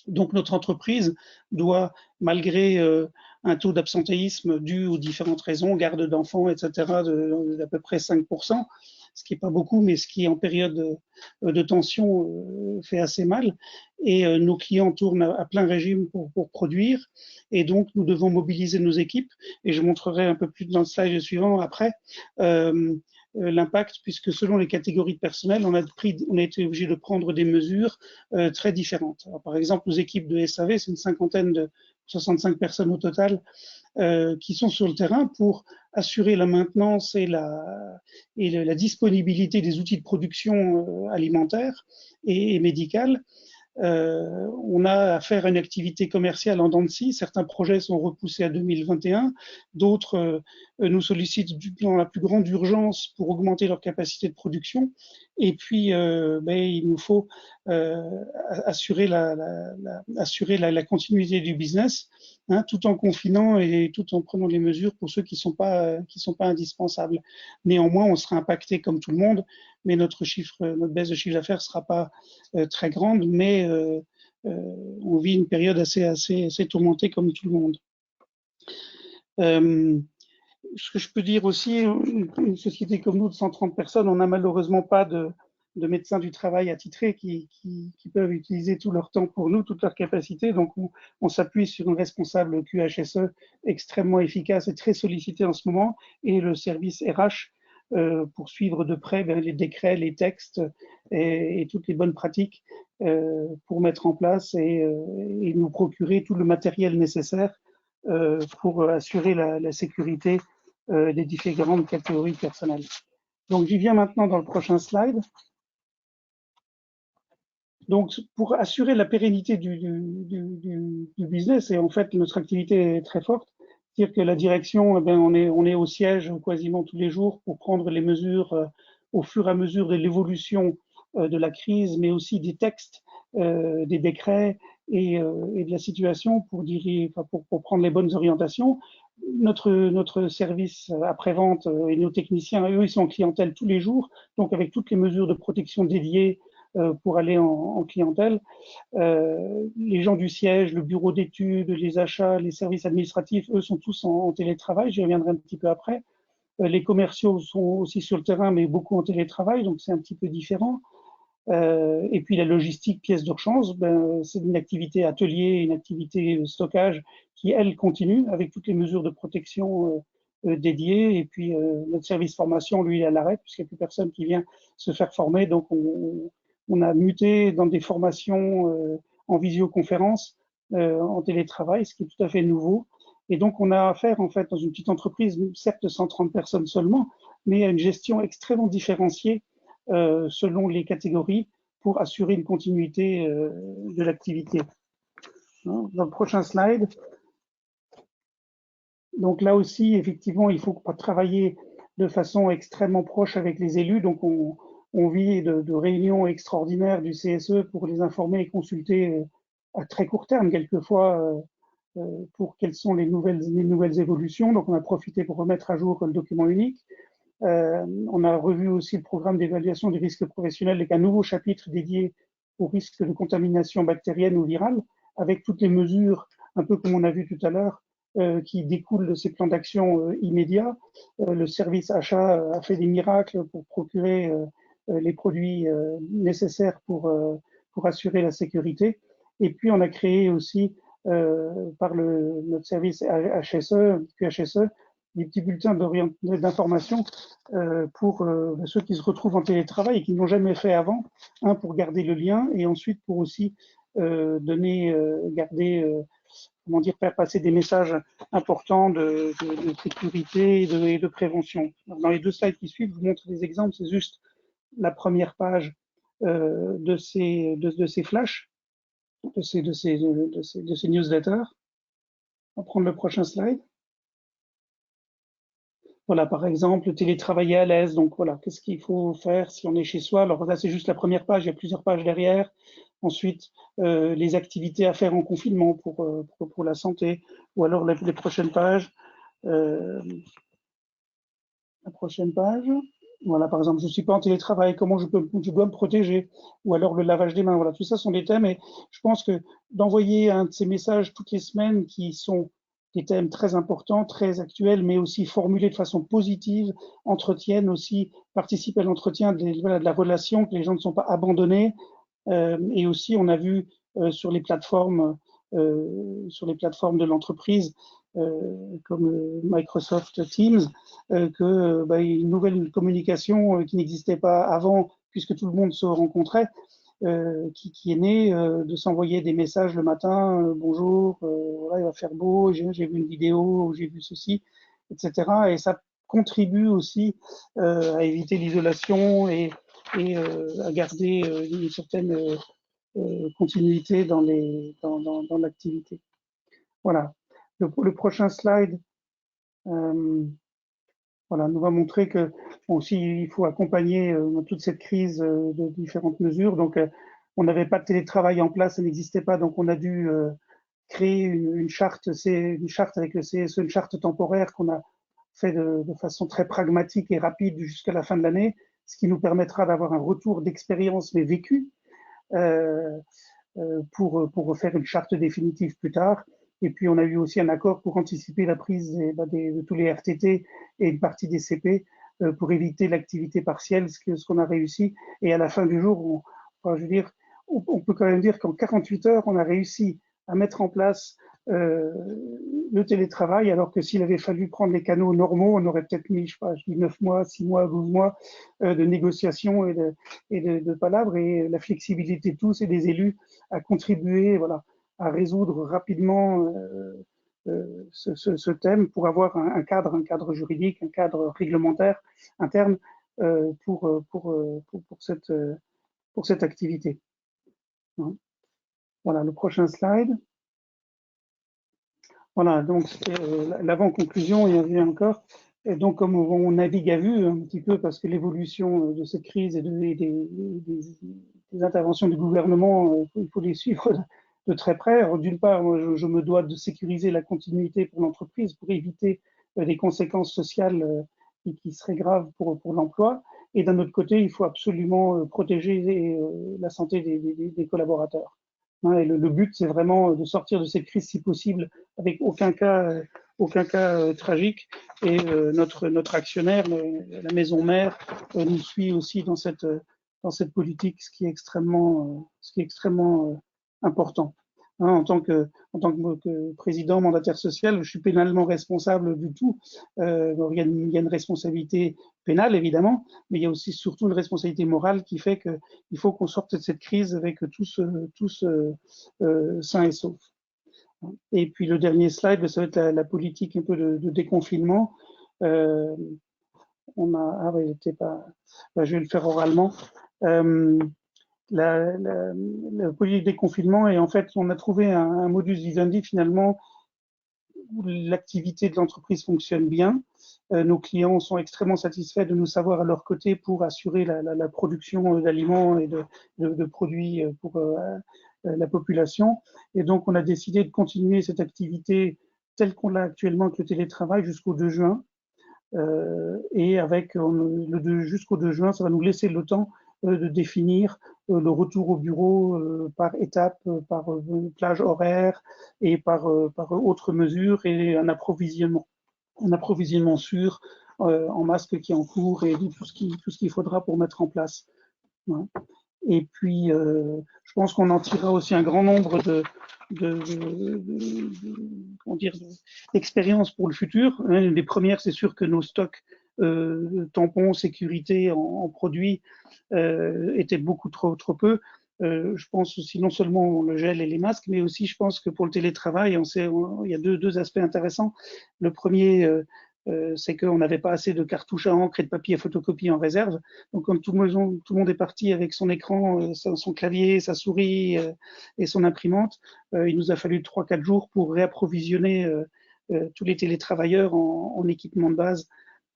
Donc notre entreprise doit, malgré un taux d'absentéisme dû aux différentes raisons, garde d'enfants, etc., d'à peu près 5%, ce qui n'est pas beaucoup, mais ce qui en période de tension fait assez mal. Et nos clients tournent à plein régime pour produire. Et donc nous devons mobiliser nos équipes. Et je montrerai un peu plus dans le slide suivant après. L'impact, puisque selon les catégories de personnel, on a été obligé de prendre des mesures très différentes. Alors, par exemple, nos équipes de SAV, c'est une cinquantaine de 65 personnes au total qui sont sur le terrain pour assurer la maintenance et la disponibilité des outils de production alimentaire et médicale. On a à faire une activité commerciale en dents de scie. Certains projets sont repoussés à 2021, d'autres nous sollicitent dans la plus grande urgence pour augmenter leur capacité de production. Et puis, il nous faut assurer la continuité du business, hein, tout en confinant et tout en prenant les mesures pour ceux qui sont pas indispensables. Néanmoins, on sera impacté comme tout le monde, mais notre baisse de chiffre d'affaires sera pas très grande, mais on vit une période assez tourmentée comme tout le monde. Ce que je peux dire aussi, une société comme nous de 130 personnes, on n'a malheureusement pas de médecins du travail attitrés qui peuvent utiliser tout leur temps pour nous, toute leur capacité. Donc, on s'appuie sur une responsable QHSE extrêmement efficace et très sollicitée en ce moment, et le service RH pour suivre de près les décrets, les textes et toutes les bonnes pratiques pour mettre en place et nous procurer tout le matériel nécessaire pour assurer la sécurité des différentes catégories personnelles. Donc, j'y viens maintenant dans le prochain slide. Donc, pour assurer la pérennité du business, et en fait, notre activité est très forte, c'est-à-dire que la direction, on est au siège quasiment tous les jours pour prendre les mesures au fur et à mesure de l'évolution de la crise, mais aussi des textes, des décrets et de la situation pour prendre les bonnes orientations. Notre service après-vente et nos techniciens, eux, ils sont en clientèle tous les jours, donc avec toutes les mesures de protection dédiées pour aller en clientèle. Les gens du siège, le bureau d'études, les achats, les services administratifs, eux sont tous en télétravail, j'y reviendrai un petit peu après. Les commerciaux sont aussi sur le terrain, mais beaucoup en télétravail, donc c'est un petit peu différent. Et puis la logistique, pièces de rechange, c'est une activité atelier, une activité de stockage qui, elle, continue avec toutes les mesures de protection dédiées. Et puis notre service formation, lui, il est à l'arrêt puisqu'il n'y a plus personne qui vient se faire former. Donc on a muté dans des formations en visioconférence, en télétravail, ce qui est tout à fait nouveau. Et donc on a affaire en fait dans une petite entreprise, certes 130 personnes seulement, mais à une gestion extrêmement différenciée selon les catégories pour assurer une continuité de l'activité. Dans le prochain slide. Donc là aussi, effectivement, il faut travailler de façon extrêmement proche avec les élus. Donc on vit de réunions extraordinaires du CSE pour les informer et consulter à très court terme, quelquefois, pour quelles sont les nouvelles évolutions. Donc on a profité pour remettre à jour le document unique. On a revu aussi le programme d'évaluation des risques professionnels avec un nouveau chapitre dédié aux risques de contamination bactérienne ou virale, avec toutes les mesures, un peu comme on a vu tout à l'heure, qui découlent de ces plans d'action immédiats. Le service achat a fait des miracles pour procurer les produits nécessaires pour assurer la sécurité. Et puis on a créé aussi par notre service QHSE, des petits bulletins d'information pour ceux qui se retrouvent en télétravail et qui n'ont jamais fait avant, pour garder le lien et ensuite pour aussi garder comment dire, faire passer des messages importants de sécurité et de prévention. Dans les 2 slides qui suivent, je vous montre des exemples. C'est juste la première page de ces flashs, de ces newsletters. On va prendre le prochain slide. Voilà, par exemple, télétravailler à l'aise. Donc voilà, qu'est-ce qu'il faut faire si on est chez soi? Alors là, c'est juste la première page, il y a plusieurs pages derrière. Ensuite, les activités à faire en confinement pour la santé. Ou alors les prochaines pages. La prochaine page. Voilà, par exemple, je ne suis pas en télétravail, comment je dois me protéger? Ou alors le lavage des mains. Voilà, tout ça sont des thèmes et je pense que d'envoyer un de ces messages toutes les semaines qui sont des thèmes très importants, très actuels, mais aussi formulés de façon positive, entretiennent aussi, participent à l'entretien de la relation, que les gens ne sont pas abandonnés. Et aussi, on a vu sur les plateformes de l'entreprise, comme Microsoft Teams, que une nouvelle communication qui n'existait pas avant, puisque tout le monde se rencontrait, qui est née de s'envoyer des messages le matin, bonjour, voilà, il va faire beau, j'ai vu une vidéo, j'ai vu ceci, etc. Et ça contribue aussi à éviter l'isolation et à garder une certaine continuité dans l'activité. Voilà. Le prochain slide voilà, nous va montrer que aussi il faut accompagner toute cette crise de différentes mesures. Donc, on n'avait pas de télétravail en place, ça n'existait pas, donc on a dû créer une charte, une charte avec le CSE, une charte temporaire qu'on a fait de façon très pragmatique et rapide jusqu'à la fin de l'année, ce qui nous permettra d'avoir un retour d'expérience mais vécu pour refaire une charte définitive plus tard. Et puis, on a eu aussi un accord pour anticiper la prise de tous les RTT et une partie des CP pour éviter l'activité partielle, ce qu'on a réussi. Et à la fin du jour, je veux dire, on peut quand même dire qu'en 48 heures, on a réussi à mettre en place le télétravail, alors que s'il avait fallu prendre les canaux normaux, on aurait peut-être mis, je sais pas, je dis 9 mois, 6 mois, 12 mois de négociations et de palabres. Et la flexibilité de tous et des élus a contribué, voilà, à résoudre rapidement ce thème pour avoir un cadre juridique, un cadre réglementaire interne pour cette activité. Voilà, le prochain slide. Voilà, donc l'avant-conclusion, il y avait encore. Et donc, comme on navigue à vue un petit peu, parce que l'évolution de cette crise et des interventions du gouvernement, il faut les suivre de très près. D'une part, je me dois de sécuriser la continuité pour l'entreprise pour éviter des conséquences sociales qui seraient graves pour l'emploi. Et d'un autre côté, il faut absolument protéger la santé des collaborateurs. Et le but, c'est vraiment de sortir de cette crise si possible avec aucun cas tragique. Et notre actionnaire, la maison mère, nous suit aussi dans cette politique, ce qui est extrêmement important. En tant que président mandataire social, je suis pénalement responsable du tout. Il y a une responsabilité pénale, évidemment, mais il y a aussi surtout une responsabilité morale qui fait qu'il faut qu'on sorte de cette crise avec tous sains et saufs. Et puis le dernier slide, ça va être la politique un peu de déconfinement. On a, je vais le faire oralement. La politique de déconfinement, et en fait, on a trouvé un modus vivendi finalement où l'activité de l'entreprise fonctionne bien. Nos clients sont extrêmement satisfaits de nous savoir à leur côté pour assurer la production d'aliments et de produits pour la population. Et donc, on a décidé de continuer cette activité telle qu'on l'a actuellement avec le télétravail jusqu'au 2 juin. Et avec jusqu'au 2 juin, ça va nous laisser le temps de définir le retour au bureau par étapes, par plage horaire et par autres mesures, et un approvisionnement sûr en masques qui est en cours et tout ce qu'il faudra pour mettre en place. Ouais. Et puis, je pense qu'on en tirera aussi un grand nombre d'expériences pour le futur. Les premières, c'est sûr que nos stocks tampons, sécurité en produits étaient beaucoup trop peu. Je pense aussi non seulement le gel et les masques, mais aussi je pense que pour le télétravail, il y a deux aspects intéressants. Le premier, c'est qu'on n'avait pas assez de cartouches à encre et de papier à photocopier en réserve. Donc, quand tout le monde est parti avec son écran, son clavier, sa souris et son imprimante, il nous a fallu 3-4 jours pour réapprovisionner tous les télétravailleurs en équipement de base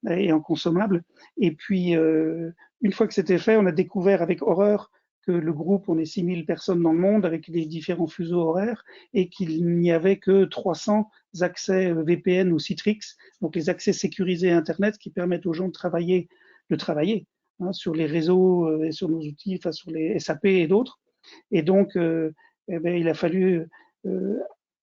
et en consommables. Et puis, une fois que c'était fait, on a découvert avec horreur que le groupe, on est 6000 personnes dans le monde avec les différents fuseaux horaires et qu'il n'y avait que 300 accès VPN ou Citrix, donc les accès sécurisés à Internet qui permettent aux gens de travailler hein, sur les réseaux et sur nos outils, enfin sur les SAP et d'autres. Et donc, eh bien, il a fallu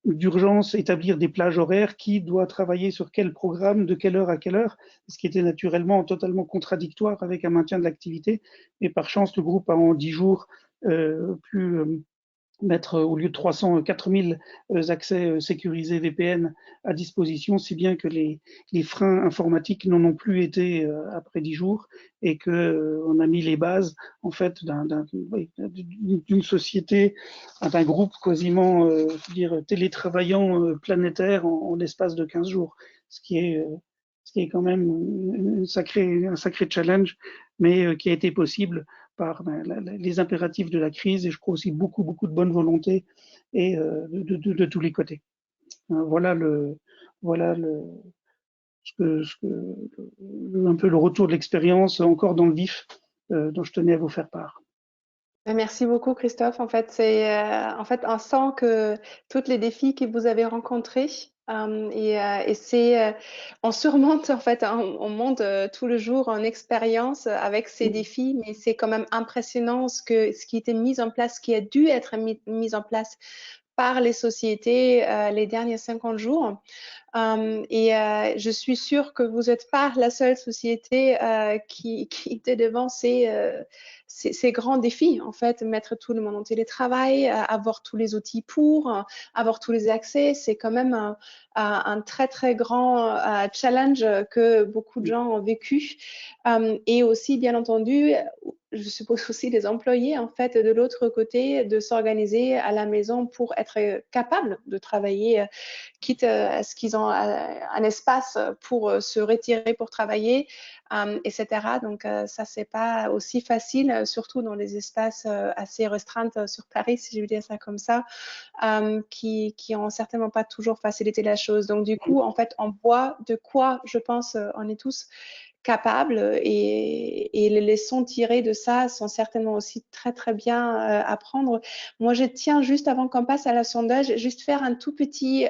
d'urgence établir des plages horaires, qui doit travailler sur quel programme, de quelle heure à quelle heure, ce qui était naturellement totalement contradictoire avec un maintien de l'activité. Et par chance, le groupe a en 10 jours pu mettre au lieu de 300, 4000 accès sécurisés VPN à disposition, si bien que les freins informatiques n'en ont plus été après 10 jours et qu'on a mis les bases en fait d'une société, d'un groupe quasiment télétravaillant planétaire en l'espace de 15 jours, ce qui est quand même un sacré challenge, mais qui a été possible par les impératifs de la crise et je crois aussi beaucoup de bonne volonté et de tous les côtés. Voilà un peu le retour de l'expérience encore dans le vif dont je tenais à vous faire part. Merci beaucoup, Christophe. En fait, on sent que tous les défis que vous avez rencontrés on surmonte en fait, on monte tout le jour en expérience avec ces défis, mais c'est quand même impressionnant ce qui était mis en place, ce qui a dû être mis en place par les sociétés les derniers 50 jours. Je suis sûre que vous n'êtes pas la seule société qui était devant ces grands défis, en fait, mettre tout le monde en télétravail, avoir tous les outils pour, avoir tous les accès. C'est quand même un très grand challenge que beaucoup de gens ont vécu. Et aussi, bien entendu, je suppose aussi les employés, en fait, de l'autre côté, de s'organiser à la maison pour être capable de travailler, quitte à ce qu'ils ont un espace pour se retirer pour travailler, etc. Donc, ça, c'est pas aussi facile, surtout dans les espaces assez restreints sur Paris, si je veux dire ça comme ça, qui ont certainement pas toujours facilité la chose. Donc, du coup, en fait, on voit de quoi, je pense, on est tous capables et les leçons tirées de ça sont certainement aussi très bien à prendre. Moi, je tiens juste avant qu'on passe à la sondage, juste faire un tout petit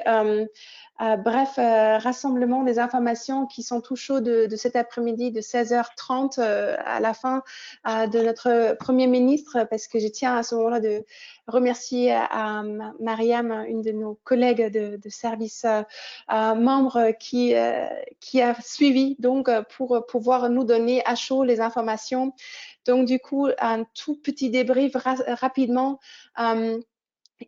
rassemblement des informations qui sont tout chaudes de cet après-midi de 16h30 à la fin de notre Premier ministre, parce que je tiens à ce moment-là de remercier à Mariam, une de nos collègues de service membre qui a suivi donc pour pouvoir nous donner à chaud les informations. Donc du coup, un tout petit débrief rapidement.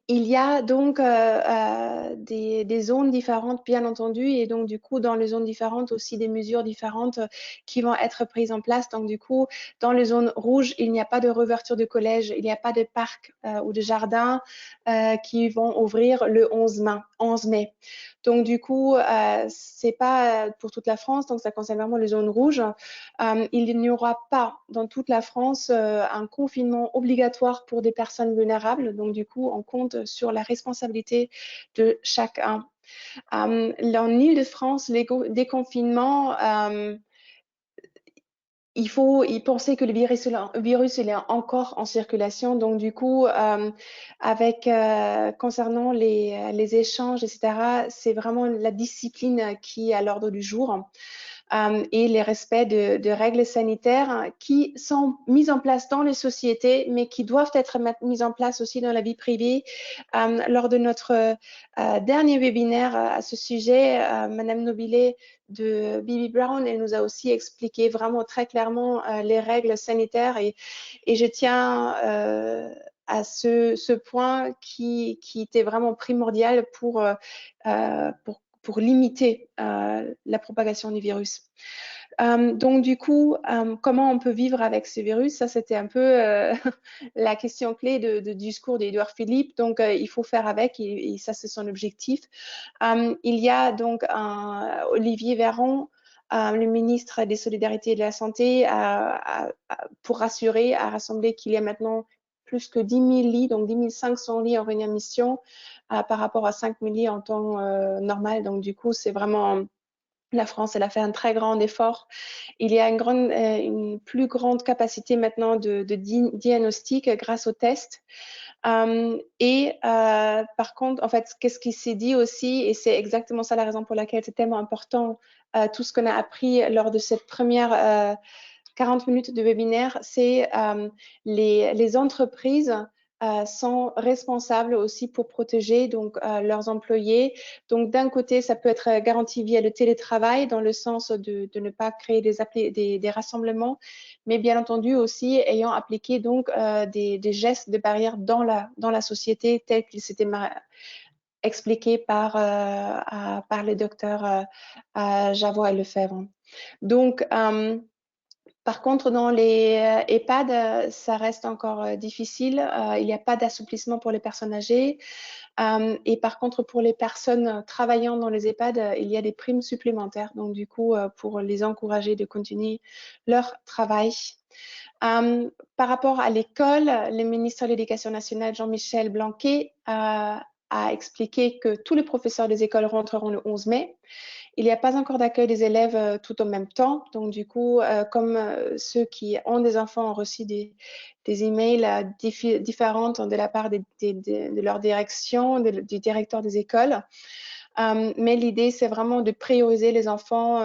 Il y a donc des zones différentes, bien entendu, et donc du coup, dans les zones différentes, aussi des mesures différentes qui vont être prises en place. Donc du coup, dans les zones rouges, il n'y a pas de réouverture de collège, il n'y a pas de parcs ou de jardins qui vont ouvrir le 11 mai. Donc du coup, c'est pas pour toute la France, donc ça concerne vraiment les zones rouges. Il n'y aura pas dans toute la France un confinement obligatoire pour des personnes vulnérables. Donc du coup, on compte sur la responsabilité de chacun. En Île-de-France, les déconfinements, il faut y penser que le virus il est encore en circulation. Donc du coup, concernant les échanges, etc., c'est vraiment la discipline qui est à l'ordre du jour. Et les respects de règles sanitaires qui sont mises en place dans les sociétés, mais qui doivent être mises en place aussi dans la vie privée. Lors de notre dernier webinaire à ce sujet, Madame Nobilet de Bibi Brown, elle nous a aussi expliqué vraiment très clairement les règles sanitaires et je tiens à ce point qui était vraiment primordial pour limiter la propagation du virus. Donc du coup, comment on peut vivre avec ce virus? Ça, c'était un peu la question clé du discours d'Édouard Philippe. Donc, il faut faire avec, et ça, c'est son objectif. Il y a donc Olivier Véran, le ministre des Solidarités et de la Santé, pour rassurer, a rassemblé qu'il y a maintenant plus que 10 000 lits, donc 10 500 lits en réanimation par rapport à 5 000 lits en temps normal. Donc, du coup, c'est vraiment... La France, elle a fait un très grand effort. Il y a une plus grande capacité maintenant de diagnostic grâce aux tests. Par contre, en fait, qu'est-ce qui s'est dit aussi, et c'est exactement ça la raison pour laquelle c'est tellement important, tout ce qu'on a appris lors de cette première 40 minutes de webinaire, c'est les entreprises sont responsables aussi pour protéger donc leurs employés. Donc d'un côté, ça peut être garanti via le télétravail dans le sens de ne pas créer des rassemblements, mais bien entendu aussi ayant appliqué donc des gestes de barrière dans la société tels qu'ils s'étaient expliqués par les docteurs Javois et Lefebvre. Donc par contre, dans les EHPAD, ça reste encore difficile. Il n'y a pas d'assouplissement pour les personnes âgées. Et par contre, pour les personnes travaillant dans les EHPAD, il y a des primes supplémentaires. Donc, du coup, pour les encourager de continuer leur travail. Par rapport à l'école, le ministre de l'Éducation nationale, Jean-Michel Blanquer, a expliqué que tous les professeurs des écoles rentreront le 11 mai. Il n'y a pas encore d'accueil des élèves tout en même temps. Donc, du coup, comme ceux qui ont des enfants ont reçu des emails différentes de la part de leur direction, du directeur des écoles. Mais l'idée, c'est vraiment de prioriser les enfants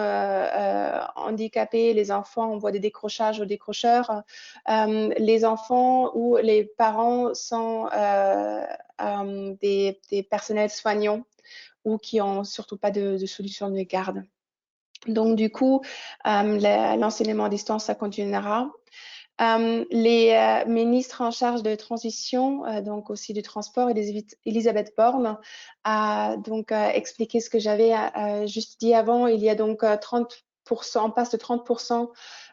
handicapés, les enfants en voie de décrochage ou décrocheurs, les enfants où les parents sont des personnels soignants ou qui n'ont surtout pas de solution de garde. Donc, du coup, l'enseignement à distance, ça continuera. Les ministres en charge de transition, donc aussi du transport, Elisabeth Borne, a donc expliqué ce que j'avais juste dit avant. Il y a donc 30%, on passe de 30%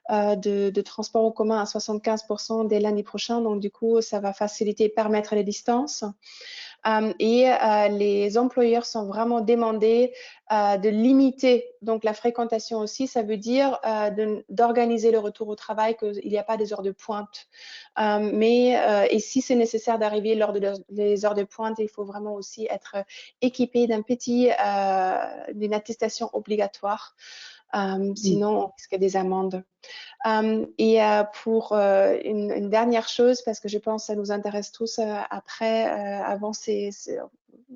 de transport en commun à 75% dès l'année prochaine. Donc, du coup, ça va faciliter et permettre les distances. Les employeurs sont vraiment demandés de limiter donc la fréquentation aussi. Ça veut dire d'organiser le retour au travail, qu'il n'y a pas des heures de pointe. Et si c'est nécessaire d'arriver lors des heures de pointe, il faut vraiment aussi être équipé d'une attestation obligatoire. Sinon, on risque des amendes. Pour une dernière chose, parce que je pense que ça nous intéresse tous après, avant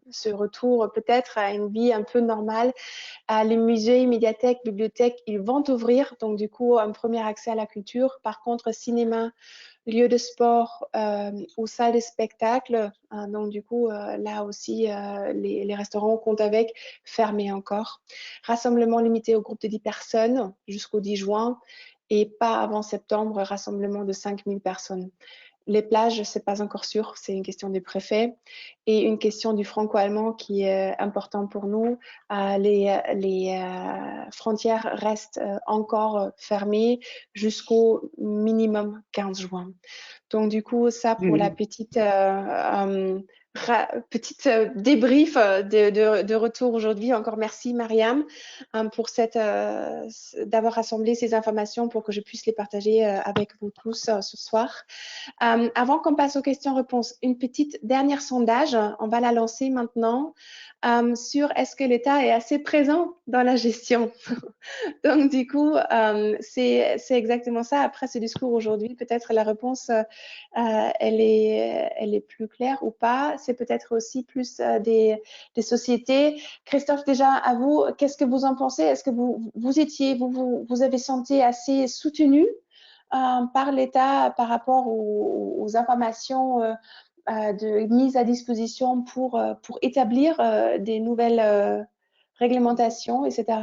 ce retour peut-être à une vie un peu normale, les musées, médiathèques, bibliothèques, ils vont ouvrir. Donc, du coup, un premier accès à la culture. Par contre, cinéma, lieux de sport ou salles de spectacle. Donc, du coup, là aussi, les restaurants comptent avec fermés encore. Rassemblement limité au groupe de 10 personnes jusqu'au 10 juin et pas avant septembre, rassemblement de 5000 personnes. Les plages, c'est pas encore sûr, c'est une question des préfets et une question du franco-allemand qui est important pour nous. Les frontières restent encore fermées jusqu'au minimum 15 juin. Donc, du coup, ça pour la petite débrief de retour aujourd'hui. Encore merci, Mariam, pour d'avoir rassemblé ces informations pour que je puisse les partager avec vous tous ce soir. Avant qu'on passe aux questions-réponses, une petite dernière sondage. On va la lancer maintenant sur est-ce que l'État est assez présent dans la gestion. Donc, du coup, c'est exactement ça. Après ce discours aujourd'hui, peut-être la réponse, elle est plus claire ou pas. C'est peut-être aussi plus des sociétés. Christophe, déjà, à vous, qu'est-ce que vous en pensez? Est-ce que vous avez senti assez soutenu par l'État par rapport aux informations de mise à disposition pour établir des nouvelles réglementations, etc.?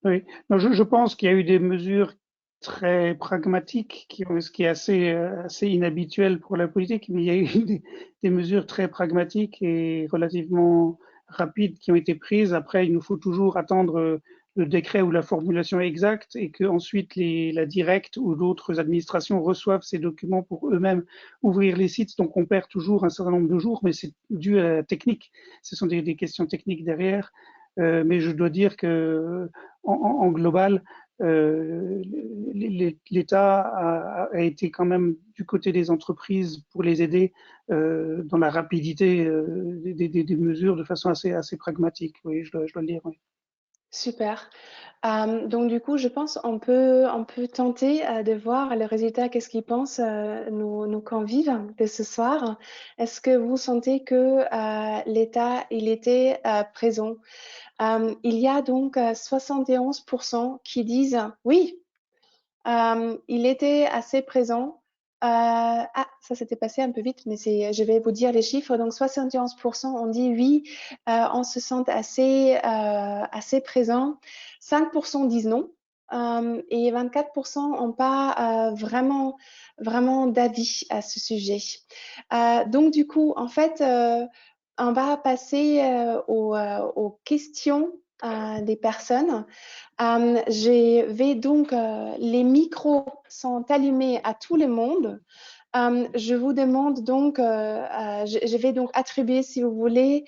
Oui, non, je pense qu'il y a eu des mesures très pragmatiques, ce qui est assez inhabituel pour la politique, mais il y a eu des mesures très pragmatiques et relativement rapides qui ont été prises. Après, il nous faut toujours attendre le décret ou la formulation exacte et que ensuite la directe ou d'autres administrations reçoivent ces documents pour eux-mêmes ouvrir les sites. Donc on perd toujours un certain nombre de jours, mais c'est dû à la technique. Ce sont des questions techniques derrière. Mais je dois dire que en global, l'État a été quand même du côté des entreprises pour les aider dans la rapidité des mesures de façon assez pragmatique. Oui, je dois le dire. Oui. Super. Donc du coup, je pense on peut tenter de voir le résultat, qu'est-ce qu'ils pensent nos convives de ce soir. Est-ce que vous sentez que l'État, il était présent? Il y a donc 71% qui disent oui, il était assez présent. Ça s'était passé un peu vite, mais je vais vous dire les chiffres. Donc 71% ont dit oui, on se sent assez présent. 5% disent non. Et 24% n'ont pas vraiment d'avis à ce sujet. Donc du coup, en fait, on va passer aux questions des personnes. Je vais donc, les micros sont allumés à tout le monde. Je vous demande donc, je vais donc attribuer, si vous voulez,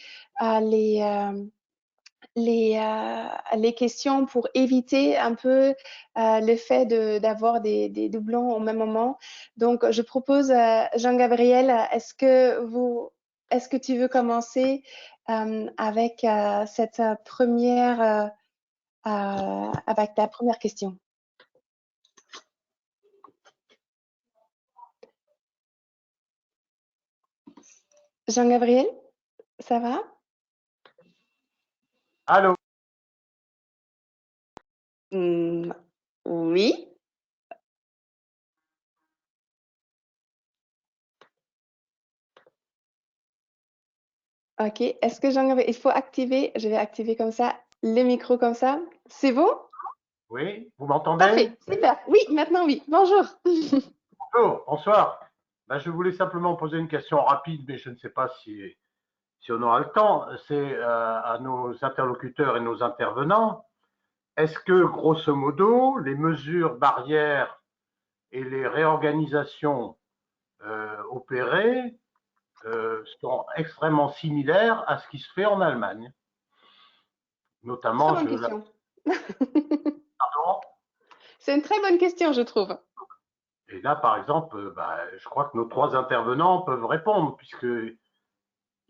les questions pour éviter un peu le fait d'avoir des doublons au même moment. Donc, je propose, Jean-Gabriel, est-ce que tu veux commencer avec cette première avec ta première question? Jean-Gabriel, ça va? Allô? Oui. Ok. Est-ce que Jean-Gabriel, il faut activer, je vais activer comme ça, le micro comme ça. C'est bon? Oui, vous m'entendez? Parfait, super. Oui, maintenant oui. Bonjour. Bonjour, bonsoir. Ben, je voulais simplement poser une question rapide, mais je ne sais pas si on aura le temps. C'est à nos interlocuteurs et nos intervenants. Est-ce que, grosso modo, les mesures barrières et les réorganisations opérées sont extrêmement similaires à ce qui se fait en Allemagne? Très Notamment, bonne question. Pardon. C'est une très bonne question, je trouve. Et là, par exemple, je crois que nos trois intervenants peuvent répondre, puisqu'ils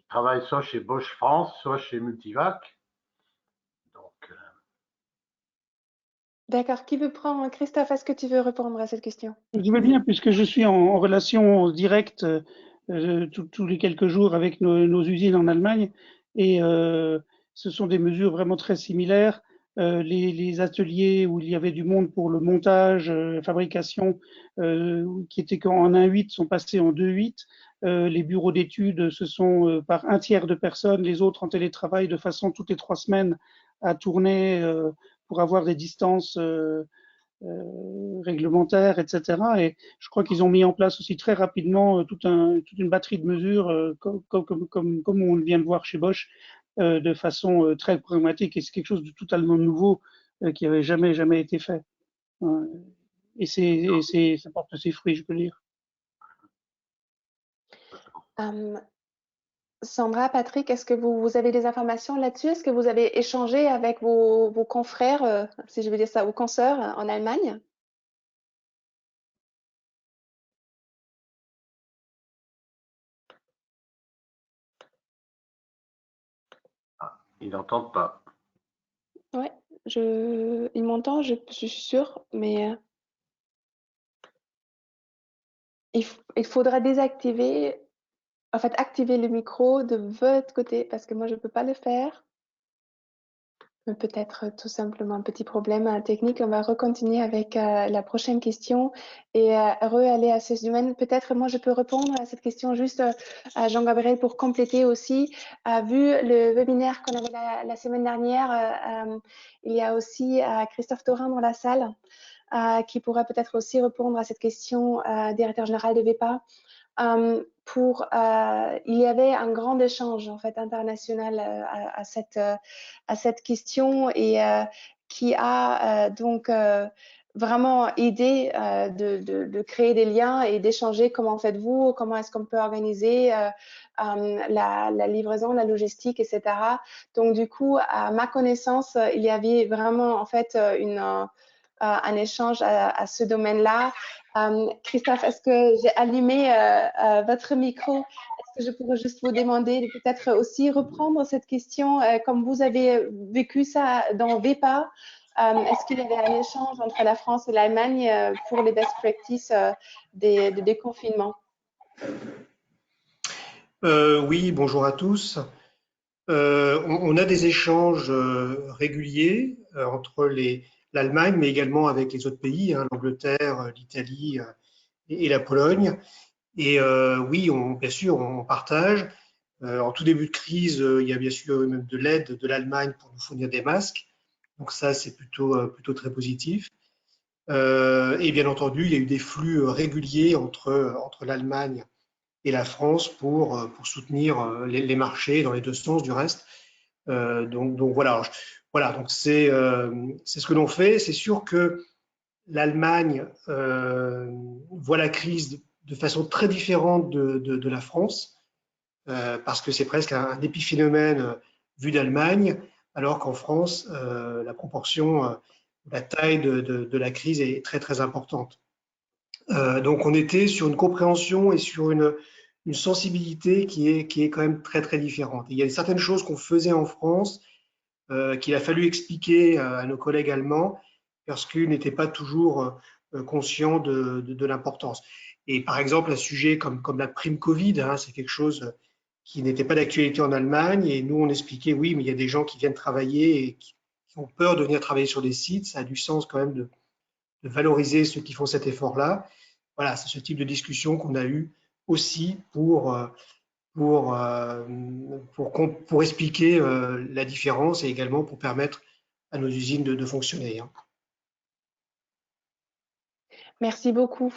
travaillent soit chez Bosch France, soit chez Multivac. Donc, D'accord. Qui veut prendre? Christophe, est-ce que tu veux répondre à cette question? Je veux bien, puisque je suis en relation directe tous les quelques jours avec nos usines en Allemagne, et ce sont des mesures vraiment très similaires. Les ateliers où il y avait du monde pour le montage, fabrication, qui étaient en 1/8 sont passés en 2/8. Les bureaux d'études, ce sont par un tiers de personnes, les autres en télétravail de façon toutes les 3 semaines à tourner pour avoir des distances réglementaires, etc. Et je crois qu'ils ont mis en place aussi très rapidement toute une batterie de mesures, comme on vient de voir chez Bosch, de façon très pragmatique. Et c'est quelque chose de totalement nouveau qui avait jamais été fait. Et ça porte ses fruits, je peux dire. Sandra, Patrick, est-ce que vous avez des informations là-dessus? Est-ce que vous avez échangé avec vos confrères, si je veux dire ça, vos consoeurs en Allemagne? ils n'entendent pas. Ouais, il m'entend, je suis sûre, mais il faudra désactiver, en fait, activer le micro de votre côté, parce que moi, je ne peux pas le faire. Peut-être tout simplement un petit problème technique. On va recontinuer avec la prochaine question et aller à ces humaines. Peut-être moi je peux répondre à cette question juste à Jean-Gabriel pour compléter aussi. Vu le webinaire qu'on avait la semaine dernière, il y a aussi Christophe Thorin dans la salle qui pourra peut-être aussi répondre à cette question, directeur général de VEPA. Il y avait un grand échange en fait international à cette question et qui a donc vraiment aidé de créer des liens et d'échanger comment faites-vous, comment est-ce qu'on peut organiser la livraison, la logistique, etc. Donc du coup, à ma connaissance, il y avait vraiment en fait un échange à ce domaine-là. Christophe, est-ce que j'ai allumé votre micro? Est-ce que je pourrais juste vous demander de peut-être aussi reprendre cette question, comme vous avez vécu ça dans VEPA? Est-ce qu'il y avait un échange entre la France et l'Allemagne pour les best practices de déconfinement? Oui, bonjour à tous. On a des échanges réguliers entre l'Allemagne, mais également avec les autres pays, hein, l'Angleterre, l'Italie et la Pologne. Et oui, bien sûr, on partage. En tout début de crise, il y a bien sûr même de l'aide de l'Allemagne pour nous fournir des masques. Donc ça, c'est plutôt très positif. Et bien entendu, il y a eu des flux réguliers entre l'Allemagne et la France pour soutenir les marchés dans les deux sens du reste. Donc voilà. Voilà, donc c'est ce que l'on fait. C'est sûr que l'Allemagne voit la crise de façon très différente de la France, parce que c'est presque un épiphénomène vu d'Allemagne, alors qu'en France, la proportion, la taille de la crise est très importante. Donc on était sur une compréhension et sur une sensibilité qui est quand même très différente. Et il y a certaines choses qu'on faisait en France qu'il a fallu expliquer à nos collègues allemands parce qu'ils n'étaient pas toujours conscients de l'importance. Et par exemple, un sujet comme la prime Covid, hein, c'est quelque chose qui n'était pas d'actualité en Allemagne. Et nous, on expliquait, oui, mais il y a des gens qui viennent travailler et qui ont peur de venir travailler sur des sites. Ça a du sens quand même de valoriser ceux qui font cet effort-là. Voilà, c'est ce type de discussion qu'on a eu aussi pour expliquer la différence et également pour permettre à nos usines de fonctionner. Hein. Merci beaucoup.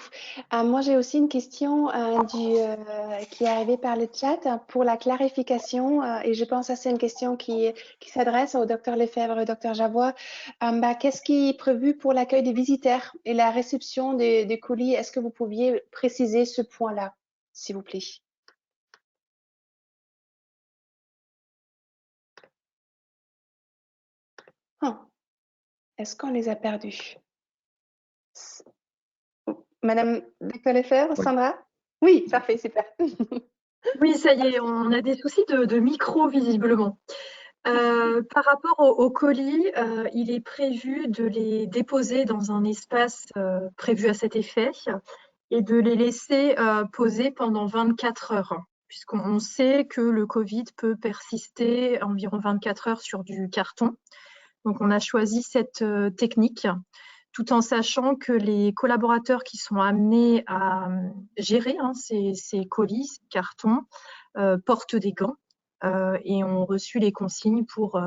Moi, j'ai aussi une question qui est arrivée par le chat pour la clarification et je pense que c'est une question qui s'adresse au Dr Lefebvre et au Dr Javois. Qu'est-ce qui est prévu pour l'accueil des visiteurs et la réception des colis? Est-ce que vous pouviez préciser ce point-là, s'il vous plaît? Est-ce qu'on les a perdus? Madame Dr Lefebvre, Sandra? Oui, parfait, super. Oui, ça y est, on a des soucis de micro visiblement. Par rapport aux colis, il est prévu de les déposer dans un espace prévu à cet effet et de les laisser poser pendant 24 heures, puisqu'on sait que le Covid peut persister environ 24 heures sur du carton. Donc, on a choisi cette technique tout en sachant que les collaborateurs qui sont amenés à gérer ces colis, ces cartons, portent des gants et ont reçu les consignes pour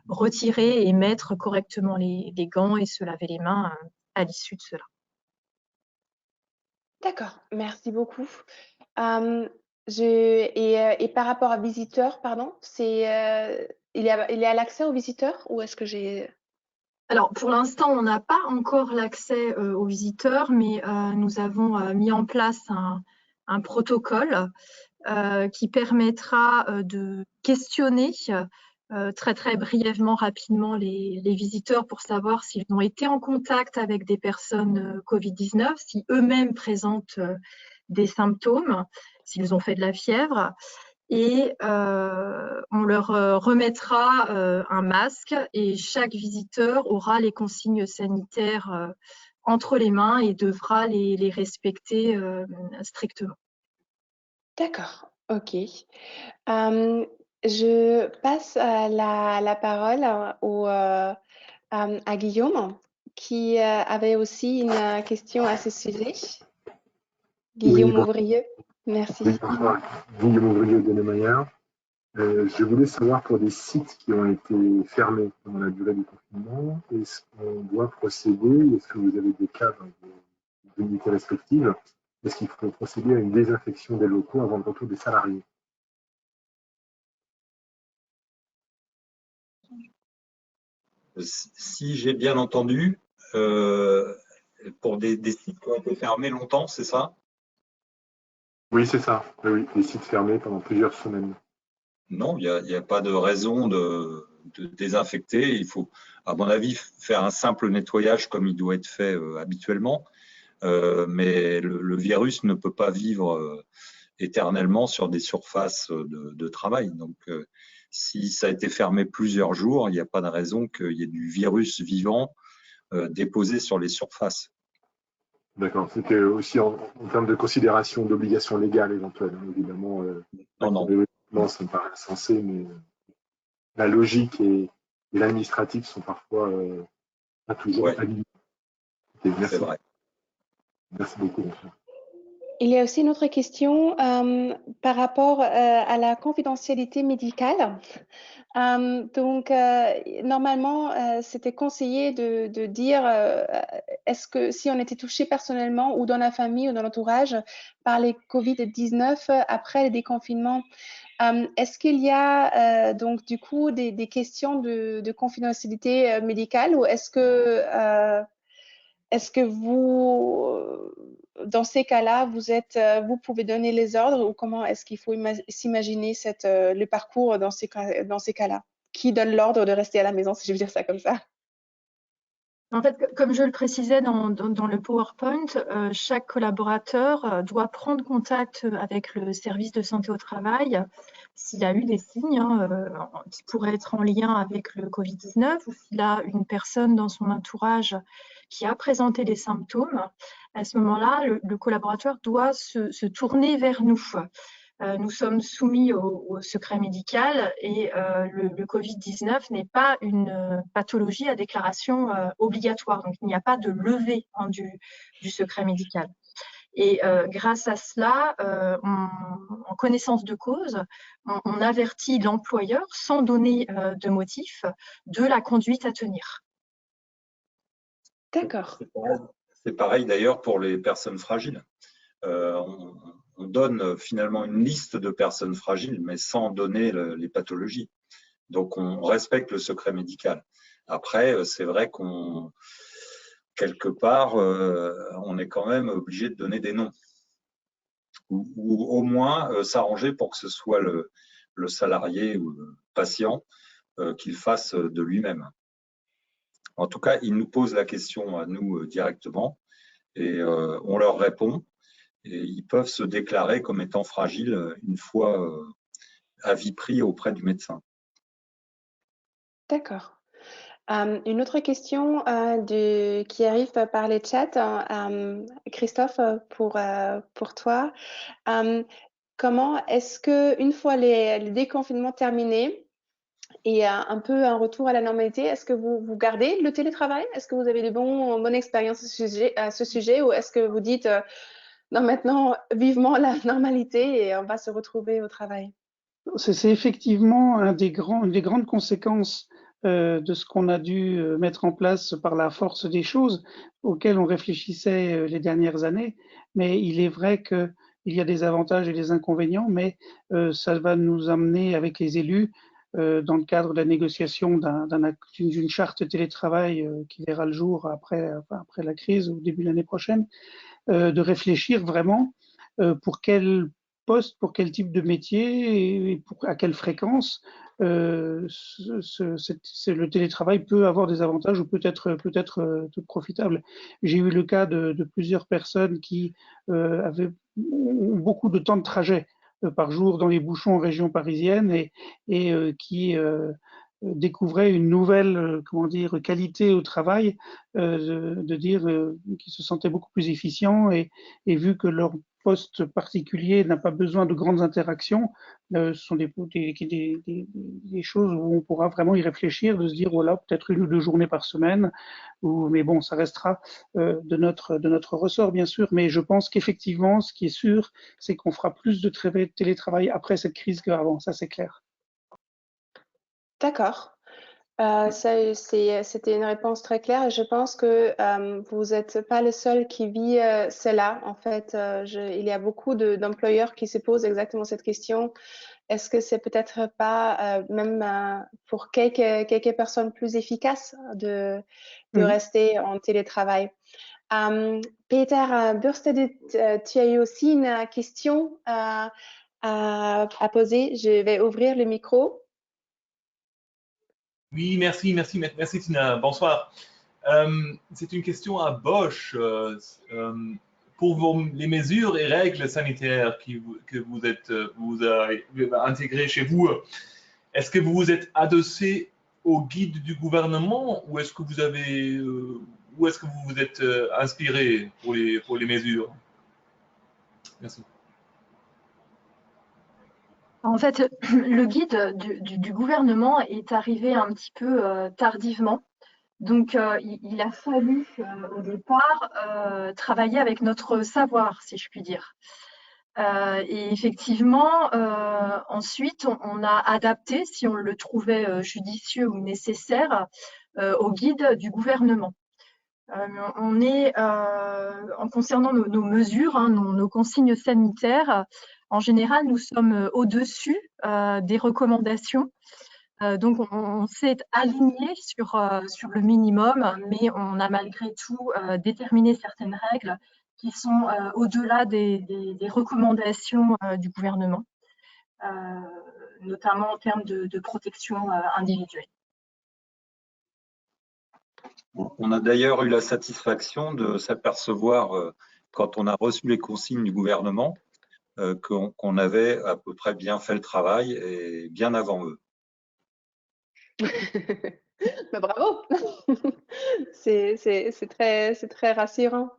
retirer et mettre correctement les gants et se laver les mains à l'issue de cela. D'accord, merci beaucoup. Et par rapport à visiteurs, pardon, il y a l'accès aux visiteurs ou est-ce que j'ai... Alors, pour l'instant, on n'a pas encore l'accès aux visiteurs, mais nous avons mis en place un protocole qui permettra de questionner très brièvement, rapidement les visiteurs pour savoir s'ils ont été en contact avec des personnes Covid-19, si eux-mêmes présentent des symptômes, s'ils ont fait de la fièvre. Et on leur remettra un masque et chaque visiteur aura les consignes sanitaires entre les mains et devra les respecter strictement. D'accord, ok. Je passe la parole à Guillaume qui avait aussi une question à ce sujet. Guillaume Ouvrieux, merci. Oui, bonsoir. Guillaume Ouvrieux de Neumayer. Je voulais savoir pour des sites qui ont été fermés pendant la durée du confinement, est-ce qu'on doit procéder, est-ce que vous avez des cas dans vos unités respectives, est-ce qu'il faut procéder à une désinfection des locaux avant le retour des salariés? Si j'ai bien entendu, pour des sites qui ont été fermés longtemps, c'est ça? Oui, c'est ça. Oui, des sites fermés pendant plusieurs semaines. Non, il n'y a pas de raison de désinfecter. Il faut, à mon avis, faire un simple nettoyage comme il doit être fait habituellement. Mais le virus ne peut pas vivre éternellement sur des surfaces de travail. Donc, si ça a été fermé plusieurs jours, il n'y a pas de raison qu'il y ait du virus vivant déposé sur les surfaces. D'accord. C'était aussi en termes de considération d'obligation légale éventuelle, hein, évidemment. Non, ça me paraît insensé, mais la logique et l'administratif sont parfois pas toujours alignés. C'est vrai. Merci beaucoup, monsieur. Il y a aussi une autre question par rapport à la confidentialité médicale. Normalement, c'était conseillé de dire est-ce que si on était touché personnellement ou dans la famille ou dans l'entourage par les Covid-19 après le déconfinement, est-ce qu'il y a donc du coup des questions de confidentialité médicale ou est-ce que vous, dans ces cas-là, vous pouvez donner les ordres ou comment est-ce qu'il faut s'imaginer le parcours dans ces cas-là? Qui donne l'ordre de rester à la maison, si je veux dire ça comme ça? En fait, comme je le précisais dans le PowerPoint, chaque collaborateur doit prendre contact avec le service de santé au travail s'il a eu des signes qui pourraient être en lien avec le Covid-19 ou s'il a une personne dans son entourage qui a présenté des symptômes. À ce moment-là, le collaborateur doit se tourner vers nous. Nous sommes soumis au secret médical et le Covid-19 n'est pas une pathologie à déclaration obligatoire. Donc, il n'y a pas de levée du secret médical. Et grâce à cela, en connaissance de cause, on avertit l'employeur sans donner de motif de la conduite à tenir. D'accord. C'est pareil d'ailleurs pour les personnes fragiles. On donne finalement une liste de personnes fragiles, mais sans donner les pathologies. Donc, on respecte le secret médical. Après, c'est vrai quelque part, on est quand même obligé de donner des noms. Ou au moins s'arranger pour que ce soit le salarié ou le patient qu'il fasse de lui-même. En tout cas, ils nous posent la question à nous directement et on leur répond. Et ils peuvent se déclarer comme étant fragiles une fois avis pris auprès du médecin. D'accord. Une autre question qui arrive par les chats, Christophe, pour toi. Comment est-ce que une fois les déconfinements terminés et un peu un retour à la normalité, est-ce que vous gardez le télétravail? Est-ce que vous avez de bonnes expériences à ce sujet ou est-ce que vous dites non, maintenant, vivement la normalité et on va se retrouver au travail? C'est effectivement une des grandes conséquences de ce qu'on a dû mettre en place par la force des choses auxquelles on réfléchissait les dernières années. Mais il est vrai qu'il y a des avantages et des inconvénients, mais ça va nous amener avec les élus dans le cadre de la négociation d'une charte télétravail qui verra le jour après la crise au début de l'année prochaine, de réfléchir vraiment pour quel poste, pour quel type de métier et à quelle fréquence le télétravail peut avoir des avantages ou peut être profitable. J'ai eu le cas de plusieurs personnes qui avaient beaucoup de temps de trajet par jour dans les bouchons en région parisienne et qui découvraient une nouvelle qualité au travail, de dire qu'ils se sentaient beaucoup plus efficients et vu que leur poste particulier n'a pas besoin de grandes interactions, ce sont des choses où on pourra vraiment y réfléchir, de se dire voilà, peut-être 1 ou 2 journées par semaine, mais bon, ça restera de notre ressort bien sûr, mais je pense qu'effectivement, ce qui est sûr, c'est qu'on fera plus de télétravail après cette crise qu'avant, ça c'est clair. D'accord. C'était une réponse très claire et je pense que vous n'êtes pas le seul qui vit cela. En fait, il y a beaucoup d'employeurs qui se posent exactement cette question. Est-ce que c'est peut-être pas même pour quelques personnes plus efficaces de rester en télétravail? Peter Burstedt, tu as eu aussi une question à poser. Je vais ouvrir le micro. Oui, merci Tina. Bonsoir. C'est une question à Bosch. Pour les mesures et règles sanitaires que vous avez intégrées chez vous, est-ce que vous vous êtes adossé au guide du gouvernement ou est-ce que vous vous êtes inspiré pour les mesures? Merci. En fait, le guide du gouvernement est arrivé un petit peu tardivement. Donc, il a fallu au départ travailler avec notre savoir, si je puis dire. Et effectivement, ensuite, on a adapté, si on le trouvait judicieux ou nécessaire, au guide du gouvernement. On est, en concernant nos mesures, hein, nos consignes sanitaires, en général, nous sommes au-dessus des recommandations. Donc, on s'est aligné sur le minimum, mais on a malgré tout déterminé certaines règles qui sont au-delà des recommandations du gouvernement, notamment en termes de protection individuelle. On a d'ailleurs eu la satisfaction de s'apercevoir, quand on a reçu les consignes du gouvernement, qu'on avait à peu près bien fait le travail et bien avant eux. Bah, bravo. C'est très rassurant.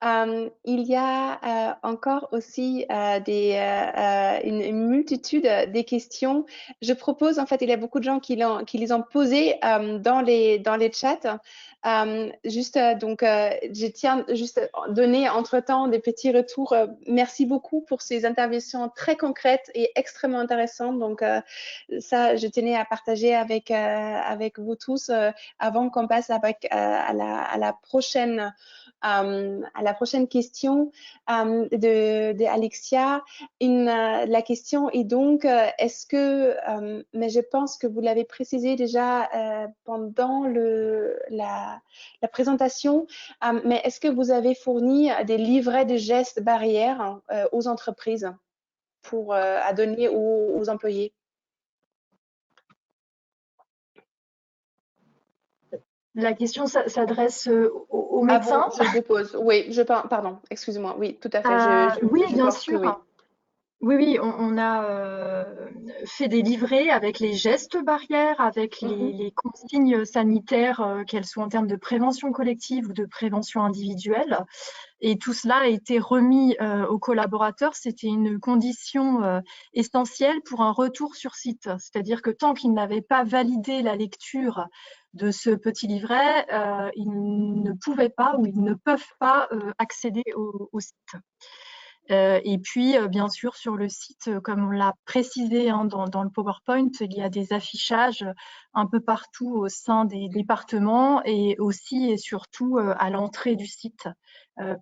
Il y a encore aussi une multitude de questions. Je propose, en fait, il y a beaucoup de gens qui les ont posées dans les chats. Je tiens juste à donner entre-temps des petits retours. Merci beaucoup pour ces interventions très concrètes et extrêmement intéressantes. Donc, ça, je tenais à partager avec vous tous avant qu'on passe à la prochaine question de Alexia. La question est donc, est-ce que, mais je pense que vous l'avez précisé déjà pendant la présentation, mais est-ce que vous avez fourni des livrets de gestes barrières aux entreprises à donner aux employés? La question s'adresse aux médecins. Je vous pose. Oui, pardon, excusez-moi. Oui, tout à fait. Oui, bien sûr. Oui. Oui, on a fait des livrets avec les gestes barrières, avec les consignes sanitaires, qu'elles soient en termes de prévention collective ou de prévention individuelle. Et tout cela a été remis aux collaborateurs. C'était une condition essentielle pour un retour sur site. C'est-à-dire que tant qu'ils n'avaient pas validé la lecture de ce petit livret, ils ne pouvaient pas ou ils ne peuvent pas accéder au site. Et puis, bien sûr, sur le site, comme on l'a précisé hein, dans le PowerPoint, il y a des affichages un peu partout au sein des départements et aussi et surtout à l'entrée du site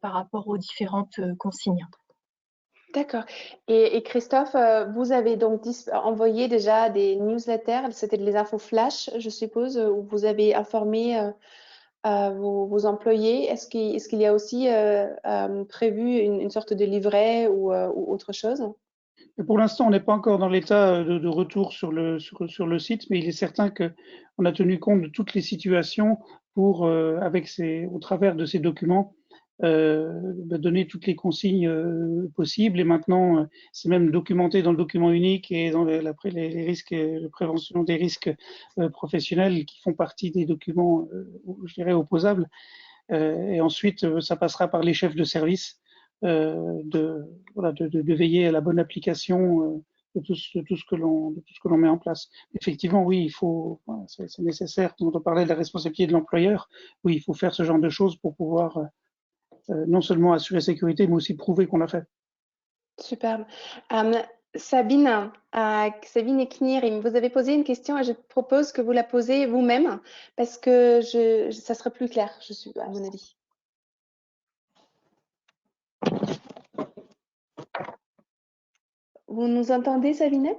par rapport aux différentes consignes. D'accord. Et Christophe, vous avez donc envoyé déjà des newsletters, c'était des infos flash, je suppose, où vous avez informé vos employés. Est-ce qu'il y a aussi prévu une sorte de livret ou autre chose? Et pour l'instant, on n'est pas encore dans l'état de retour sur le site, mais il est certain qu'on a tenu compte de toutes les situations pour, au travers de ces documents, donner toutes les consignes possibles. Et maintenant, c'est même documenté dans le document unique et dans les risques, de prévention des risques professionnels qui font partie des documents, je dirais, opposables. Et ensuite, ça passera par les chefs de service de veiller à la bonne application de tout ce que l'on met en place. Effectivement, oui, il faut, c'est nécessaire. Quand on parlait de la responsabilité de l'employeur, oui, il faut faire ce genre de choses pour pouvoir non seulement assurer la sécurité, mais aussi prouver qu'on l'a fait. Superbe. Sabine, Sabine Eknirim, vous avez posé une question et je propose que vous la posez vous-même parce que ça sera plus clair, à mon avis. Vous nous entendez, Sabine?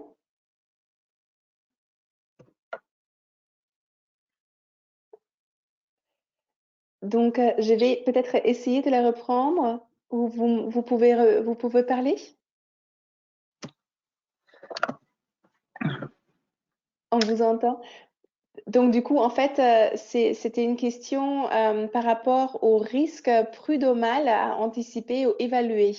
Donc, je vais peut-être essayer de la reprendre ou vous pouvez parler? On vous entend. Donc, du coup, en fait, c'était une question par rapport au risque prud'homal à anticiper ou évaluer.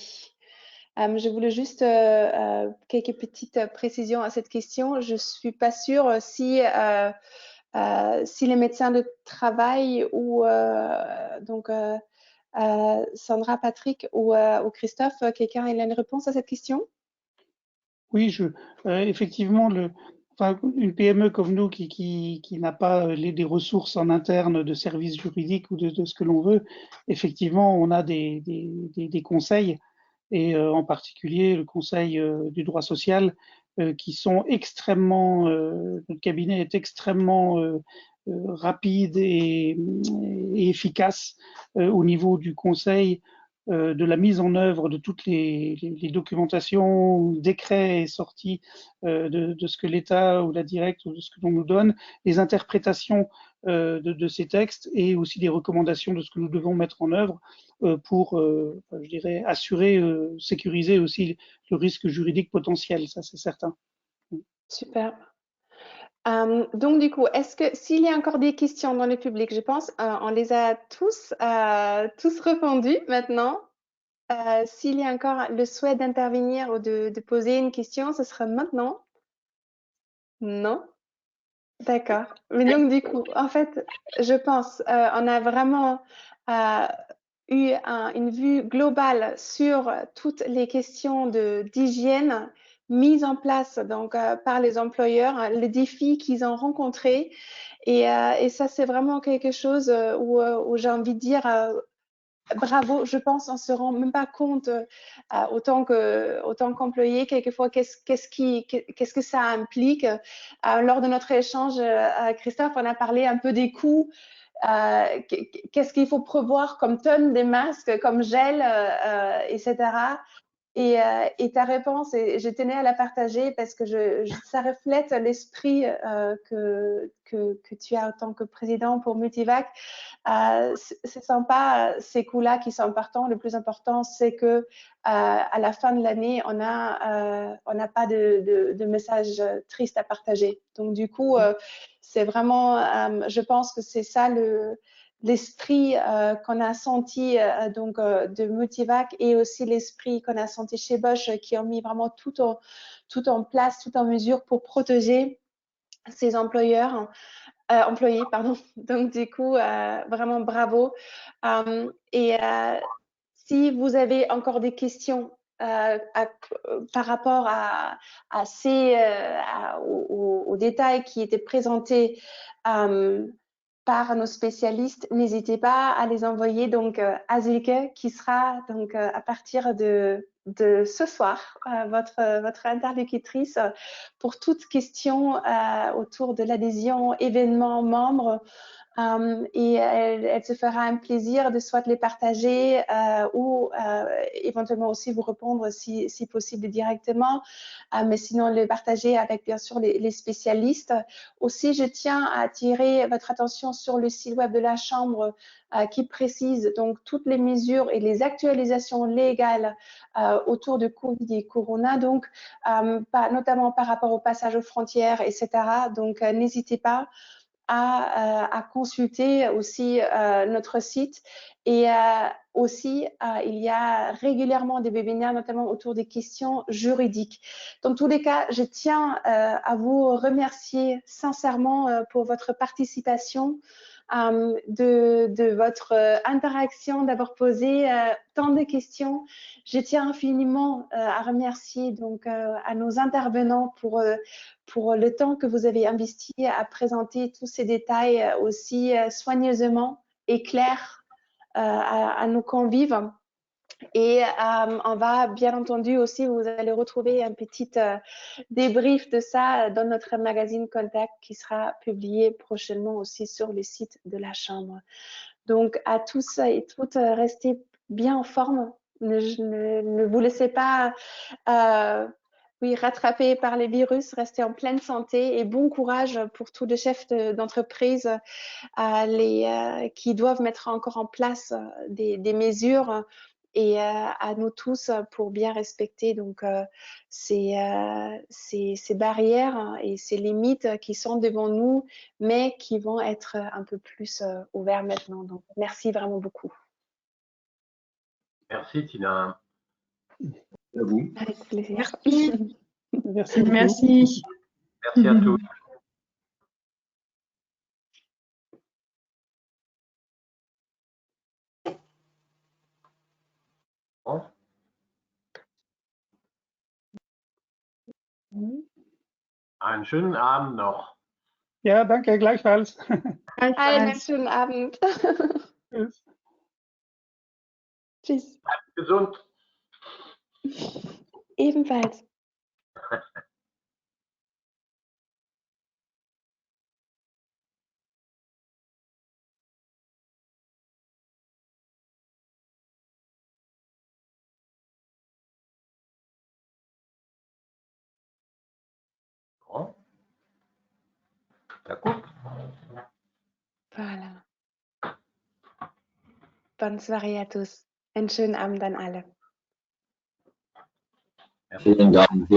Je voulais juste quelques petites précisions à cette question. Je suis pas sûre si les médecins de travail ou donc Sandra, Patrick ou Christophe, quelqu'un il a une réponse à cette question? Oui, effectivement, une PME comme nous qui n'a pas des ressources en interne de services juridiques ou de ce que l'on veut, effectivement, on a des conseils, et en particulier le conseil du droit social, qui sont extrêmement, notre cabinet est extrêmement rapide et efficace au niveau du conseil, de la mise en œuvre de toutes les documentations, décrets et sorties de ce que l'État ou la directe ou de ce que l'on nous donne, les interprétations de ces textes et aussi des recommandations de ce que nous devons mettre en œuvre pour, je dirais, assurer, sécuriser aussi le risque juridique potentiel, ça c'est certain. Super. Donc, du coup, est-ce que s'il y a encore des questions dans le public, je pense on les a tous répondues maintenant. S'il y a encore le souhait d'intervenir ou de poser une question, ce sera maintenant. Non? D'accord. Mais donc, du coup, en fait, je pense on a vraiment eu une vue globale sur toutes les questions d'hygiène mises en place donc par les employeurs, les défis qu'ils ont rencontrés. Et ça, c'est vraiment quelque chose où j'ai envie de dire bravo. Je pense on se rend même pas compte autant qu'employé quelquefois qu'est-ce que ça implique. Lors de notre échange, Christophe, on a parlé un peu des coûts. Qu'est-ce qu'il faut prévoir comme tonnes des masques, comme gel, etc. Et ta réponse, et je tenais à la partager parce que ça reflète l'esprit que tu as en tant que président pour Multivac. C'est sympa, ces coûts-là qui sont importants. Le plus important, c'est que à la fin de l'année, on n'a pas de message triste à partager. Donc, du coup, c'est vraiment, je pense que c'est ça l'esprit qu'on a senti de Multivac et aussi l'esprit qu'on a senti chez Bosch qui ont mis vraiment tout en place, tout en mesure pour protéger ses employés, pardon. Donc, du coup, vraiment bravo. Et si vous avez encore des questions par rapport aux détails qui étaient présentés par nos spécialistes, n'hésitez pas à les envoyer donc à Silke qui sera donc à partir de ce soir votre interlocutrice pour toute question autour de l'adhésion événement membres. Et elle se fera un plaisir de soit les partager ou éventuellement aussi vous répondre si possible directement, mais sinon les partager avec bien sûr les spécialistes. Aussi, je tiens à attirer votre attention sur le site web de la Chambre qui précise donc toutes les mesures et les actualisations légales autour de Covid et Corona, donc notamment par rapport au passage aux frontières, etc. Donc, n'hésitez pas à consulter aussi notre site. Et aussi, il y a régulièrement des webinaires, notamment autour des questions juridiques. Dans tous les cas, je tiens à vous remercier sincèrement pour votre participation, de votre interaction, d'avoir posé tant de questions. Je tiens infiniment à remercier donc à nos intervenants pour le temps que vous avez investi à présenter tous ces détails aussi soigneusement et clairs à nos convives. Et on va bien entendu aussi, vous allez retrouver un petit débrief de ça dans notre magazine Contact qui sera publié prochainement aussi sur le site de la Chambre. Donc à tous et toutes, restez bien en forme. Ne vous laissez pas rattraper par les virus, restez en pleine santé et bon courage pour tous les chefs d'entreprise qui doivent mettre encore en place des mesures et à nous tous pour bien respecter donc ces barrières et ces limites qui sont devant nous, mais qui vont être un peu plus ouvertes maintenant. Donc, merci vraiment beaucoup. Merci, Tina. À vous. Avec plaisir. Merci. Merci beaucoup. Merci. Merci à tous. Bon. Einen schönen Abend noch. Ja, danke, gleichfalls. Einen schönen Abend. Tschüss. Tschüss. Bleibt gesund. Ebenfalls. Bon. Ça coupe. Voilà. Bonne soirée à tous. Einen schönen Abend an alle. Merci. Vielen Dank.